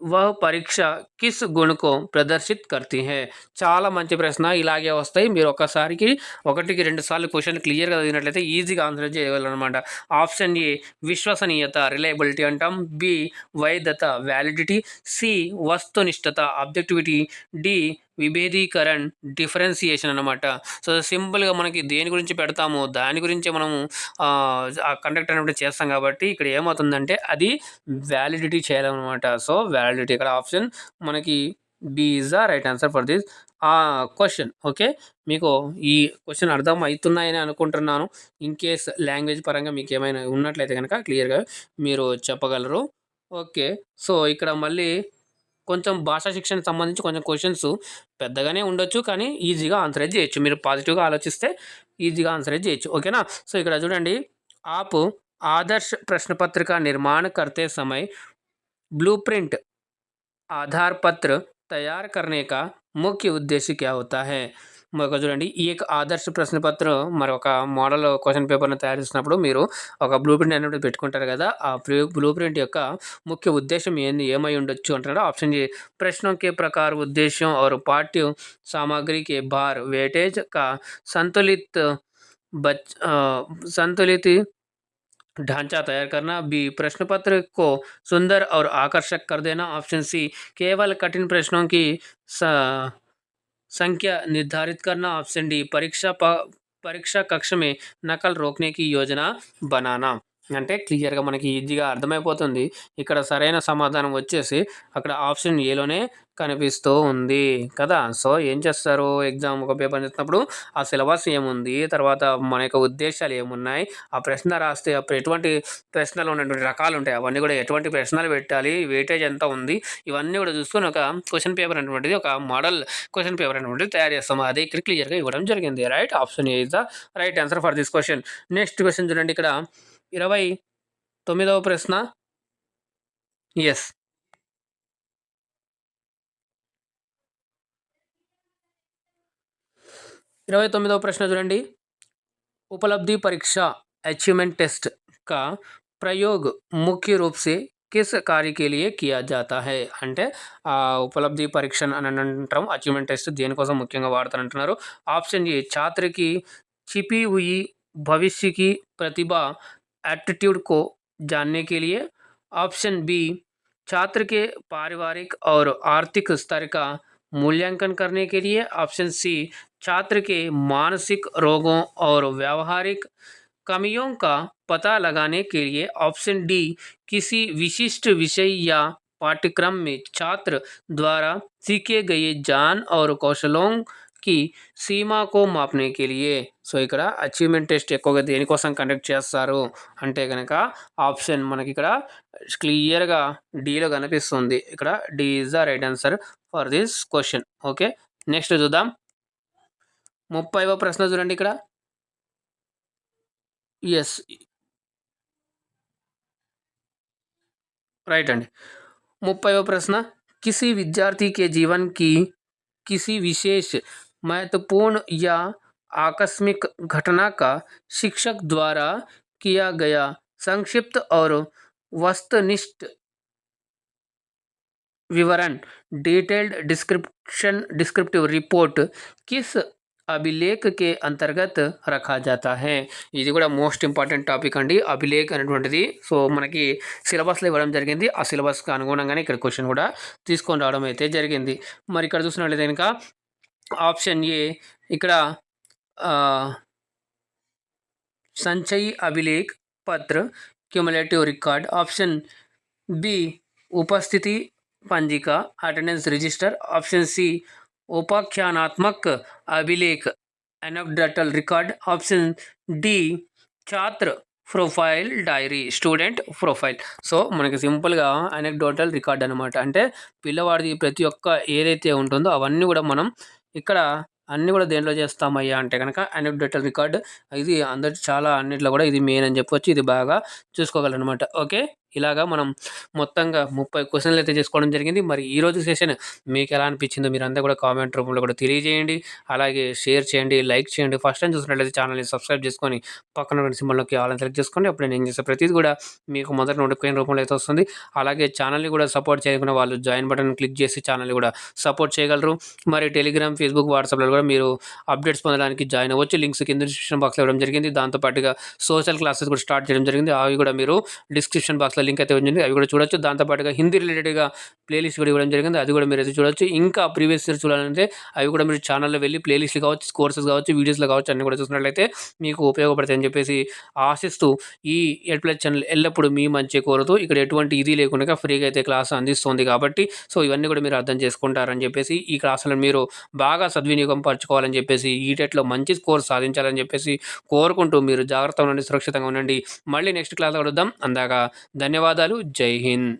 वह परीक्षा किस गुण को प्रदर्शित करती है? చాలా మంచి ప్రశ్న. ఇలాగే వస్తాయి. మీరు ఒక్కసారికి ఒకటికి 2 సార్లు క్వెషన్ క్లియర్‌గా చదివినట్లయితే ఈజీగా ఆన్సర్ చేయగలరనమాట. ఆప్షన్ ఏ విశ్వసనీయత రిలయబిలిటీ అంటాం. బి వైధత వ్యాలిడిటీ. సి వస్తునిష్టత ఆబ్జెక్టివిటీ. డి విభేదీకరణ్ డిఫరెన్సియేషన్ అనమాట. సో, సింపుల్‌గా మనకి దేని గురించి పెడతామో దాని గురించే మనము ఆ కండక్ట్ అనేప్పుడు చేస్తాం కాబట్టి ఇక్కడ ఏమవుతుందంటే అది వ్యాలిడిటీ చేయాలనమాట. సో, వ్యాలిడిటీ ఇక్కడ ఆప్షన్ మనకి B is the right answer for this question. Okay. మీకు ఈ క్వెషన్ అర్థం అవుతున్నాయని అనుకుంటున్నాను. ఇన్ కేస్ లాంగ్వేజ్ పరంగా మీకు ఏమైనా ఉన్నట్లయితే కనుక క్లియర్‌గా మీరు చెప్పగలరు. ఓకే. సో, ఇక్కడ మళ్ళీ కొంచెం భాషా శిక్షణకు సంబంధించి కొంచెం క్వెషన్స్ పెద్దగానే ఉండొచ్చు. కానీ ఈజీగా ఆన్సర్ అయితే చేయొచ్చు. మీరు పాజిటివ్‌గా ఆలోచిస్తే ఈజీగా ఆన్సర్ అయితే చేయొచ్చు. ఓకేనా? సో, ఇక్కడ చూడండి. आप आदर्श प्रश्न पत्र का निर्माण करते समय ब्लूप्रिंट आधार पत्र तैयार करने का मुख्य उद्देश्य क्या होता है? మరొక చూడండి. ఈ యొక్క ఆదర్శ ప్రశ్న పత్రం మరొక మోడల్ క్వెషన్ పేపర్‌ని తయారు చేసినప్పుడు మీరు ఒక బ్లూ ప్రింట్ అనేది పెట్టుకుంటారు కదా! ఆ బ్లూ ప్రింట్ యొక్క ముఖ్య ఉద్దేశ్యం ఏమై ఉండొచ్చు అంటున్నాడు. ఆప్షన్ ఏ प्रश्नों के प्रकार, उद्देश्यों और पाठ्य सामग्री के भार, वेटेज का संतुलित संतुलित ढांचा तैयार करना। बी प्रश्न पत्र को सुंदर और आकर्षक कर देना। ऑप्शन सी केवल कठिन प्रश्नों की संख्या निर्धारित करना। ऑप्शन डी परीक्षा कक्ष में नकल रोकने की योजना बनाना। అంటే క్లియర్‌గా మనకి ఈజీగా అర్థమైపోతుంది. ఇక్కడ సరైన సమాధానం వచ్చేసి అక్కడ ఆప్షన్ ఏలోనే కనిపిస్తూ ఉంది కదా! సో, ఏం చేస్తారు ఎగ్జామ్ ఒక పేపర్ చేసినప్పుడు ఆ సిలబస్ ఏముంది, తర్వాత మన యొక్క ఉద్దేశాలు ఏమున్నాయి, ఆ ప్రశ్న రాస్తే అప్పుడు ఎటువంటి ప్రశ్నలు ఉన్నటువంటి రకాలుంటాయి, అవన్నీ కూడా ఎటువంటి ప్రశ్నలు పెట్టాలి, వెయిటేజ్ ఎంత ఉంది, ఇవన్నీ కూడా చూసుకొని ఒక క్వెషన్ పేపర్ అనేటువంటిది ఒక మోడల్ క్వెషన్ పేపర్ అనేటువంటిది తయారు చేస్తాం. అది ఇక్కడ క్లియర్‌గా ఇవ్వడం జరిగింది. Right. Option A is the right answer for this question. Next question చూడండి. ఇక్కడ 29వ ప్రశ్న. యెస్. 29వ ప్రశ్న చూడండి. उपलब्धि परीक्षा अचीवमेंट टेस्ट का प्रयोग मुख्य रूप से किस कार्य के लिए किया जाता है? అంటే ఉపలబ్ధి పరీక్ష అని అంటాం. అచీవ్మెంట్ టెస్ట్ దేనికోసం ముఖ్యంగా వాడతారంటున్నారు. ఆప్షన్ ఏ छात्र की छिपी हुई भविष्य की प्रतिभा एप्टीट्यूड को जानने के लिए। ऑप्शन बी छात्र के पारिवारिक और आर्थिक स्तर का मूल्यांकन करने के लिए। ऑप्शन सी छात्र के मानसिक रोगों और व्यावहारिक कमियों का पता लगाने के लिए। ऑप्शन डी किसी विशिष्ट विषय या पाठ्यक्रम में छात्र द्वारा सीखे गए ज्ञान और कौशलों की सीमा को मापने के लिए। సో, ఇక్కడ అచీవ్మెంట్ టెస్ట్ ఎక్కువగా దేనికోసం కండక్ట్ చేస్తారు అంటే గనక ఆప్షన్ మనకి ఇక్కడ క్లియర్‌గా డీలో కనిపిస్తుంది. ఇక్కడ D is the right answer for this question. Okay. Next చూద్దాం. 30వ ప్రశ్న చూడండి ఇక్కడ. యెస్. राइट अंडी. 30వ प्रश्न किसी विद्यार्थी के जीवन की किसी विशेष महत्वपूर्ण या आकस्मिक घटना का शिक्षक द्वारा किया गया संक्षिप्त और वस्तुनिष्ठ विवरण डिटेल्ड डिस्क्रिप्टिव रिपोर्ट किस అభిలేఖ్ के अंतर्गत रखा जाता है। ఇది కూడా మోస్ట్ ఇంపార్టెంట్ టాపిక్ అండి. అభిలేఖ్ అనేటువంటిది సో మనకి సిలబస్‌లో ఇవ్వడం జరిగింది. ఆ సిలబస్‌కి అనుగుణంగానే ఇక్కడ క్వెషన్ కూడా తీసుకొని రావడం అయితే జరిగింది. మరి ఇక్కడ చూసినట్లయితే గనుక ఆప్షన్ ఏ ఇక్కడ ఆహ్, సంచయ్ అభిలేఖ్ పత్ర క్యుములేటివ్ రికార్డ్. ఆప్షన్ बी उपस्थिति पंजिका अटेंडेंस रजिस्टर. ऑप्शन सी उपाख्यानात्मक अभिलेख एनेक्डोटल रिकॉर्ड. ऑप्शन डी छात्र profile diary student profile. So మనకి సింపుల్గా అనెక్డోటల్ రికార్డ్ అనమాట. అంటే పిల్లవాడిది ప్రతి ఒక్క ఏదైతే ఉంటుందో అవన్నీ కూడా మనం ఇక్కడ అన్నీ కూడా దేంట్లో చేస్తామయ్యా అంటే కనుక అనెక్డోటల్ రికార్డ్. ఇది అందరి చాలా అన్నిట్లో కూడా ఇది మెయిన్ అని చెప్పొచ్చు. ఇది బాగా చూసుకోగలనమాట. ఓకే, ఇలాగా మనం మొత్తంగా 30 క్వశ్చన్లు అయితే చేసుకోవడం జరిగింది. మరి ఈరోజు సెషన్ మీకు ఎలా అనిపించిందో మీరందరూ కూడా కామెంట్ రూపంలో కూడా తెలియజేయండి. అలాగే షేర్ చేయండి, లైక్ చేయండి. ఫస్ట్ టైం చూసినట్లయితే ఛానల్ని సబ్స్క్రైబ్ చేసుకొని పక్కన ఉన్న సింబల్‌లోకి ఆల్ అని సెలెక్ట్ చేసుకోండి. అప్పుడు నేను చేసే ప్రతిది కూడా మీకు మొదటి నోటిఫికేషన్ రూపంలో అయితే వస్తుంది. అలాగే ఛానల్ని కూడా సపోర్ట్ చేయకున్న వాళ్ళు జాయిన్ బటన్ క్లిక్ చేసి ఛానల్ని కూడా సపోర్ట్ చేయగలరు. మరి టెలిగ్రామ్, ఫేస్బుక్, వాట్సాప్‌లో కూడా మీరు అప్డేట్స్ పొందడానికి జాయిన్ అవ్వచ్చు. లింక్స్ కింద డిస్క్రిప్షన్ బాక్స్‌లో ఇవ్వడం జరిగింది. దాంతో పాటుగా సోషల్ క్లాసెస్ కూడా స్టార్ట్ చేయడం జరిగింది. అవి కూడా మీరు డిస్క్రిప్షన్ బాక్స్‌లో లింక్ అయితే ఉంది, అవి కూడా చూడొచ్చు. దాంతో పాటుగా హిందీ రిలేటెడ్‌గా ప్లేలిస్ట్ కూడా ఇవ్వడం జరిగింది. అది కూడా మీరైతే చూడొచ్చు. ఇంకా ప్రీవియస్ ఇయర్ చూడాలంటే అవి కూడా మీరు ఛానల్‌లో వెళ్ళి ప్లేలిస్ట్‌లు కావచ్చు, కోర్సెస్ కావచ్చు, వీడియోస్‌లో కావచ్చు అన్నీ కూడా చూసినట్లయితే మీకు ఉపయోగపడతాయని చెప్పేసి ఆశిస్తూ ఈ ఎడ్ప్లస్ ఛానల్ ఎల్లప్పుడూ మీ మంచి కోరుతూ ఇక్కడ ఎటువంటి ఇది లేకుండా ఫ్రీగా అయితే క్లాస్ అందిస్తుంది కాబట్టి సో ఇవన్నీ కూడా మీరు అర్థం చేసుకుంటారని చెప్పేసి ఈ క్లాసులను మీరు బాగా సద్వినియోగం పరచుకోవాలని చెప్పేసి ఈటెట్లో మంచి స్కోర్ సాధించాలని చెప్పేసి కోరుకుంటూ మీరు జాగ్రత్తగా ఉండండి, సురక్షితంగా ఉండండి. మళ్ళీ నెక్స్ట్ క్లాస్లో కలుద్దాం. అందాక ధన్యవాదాలు. జై హింద్.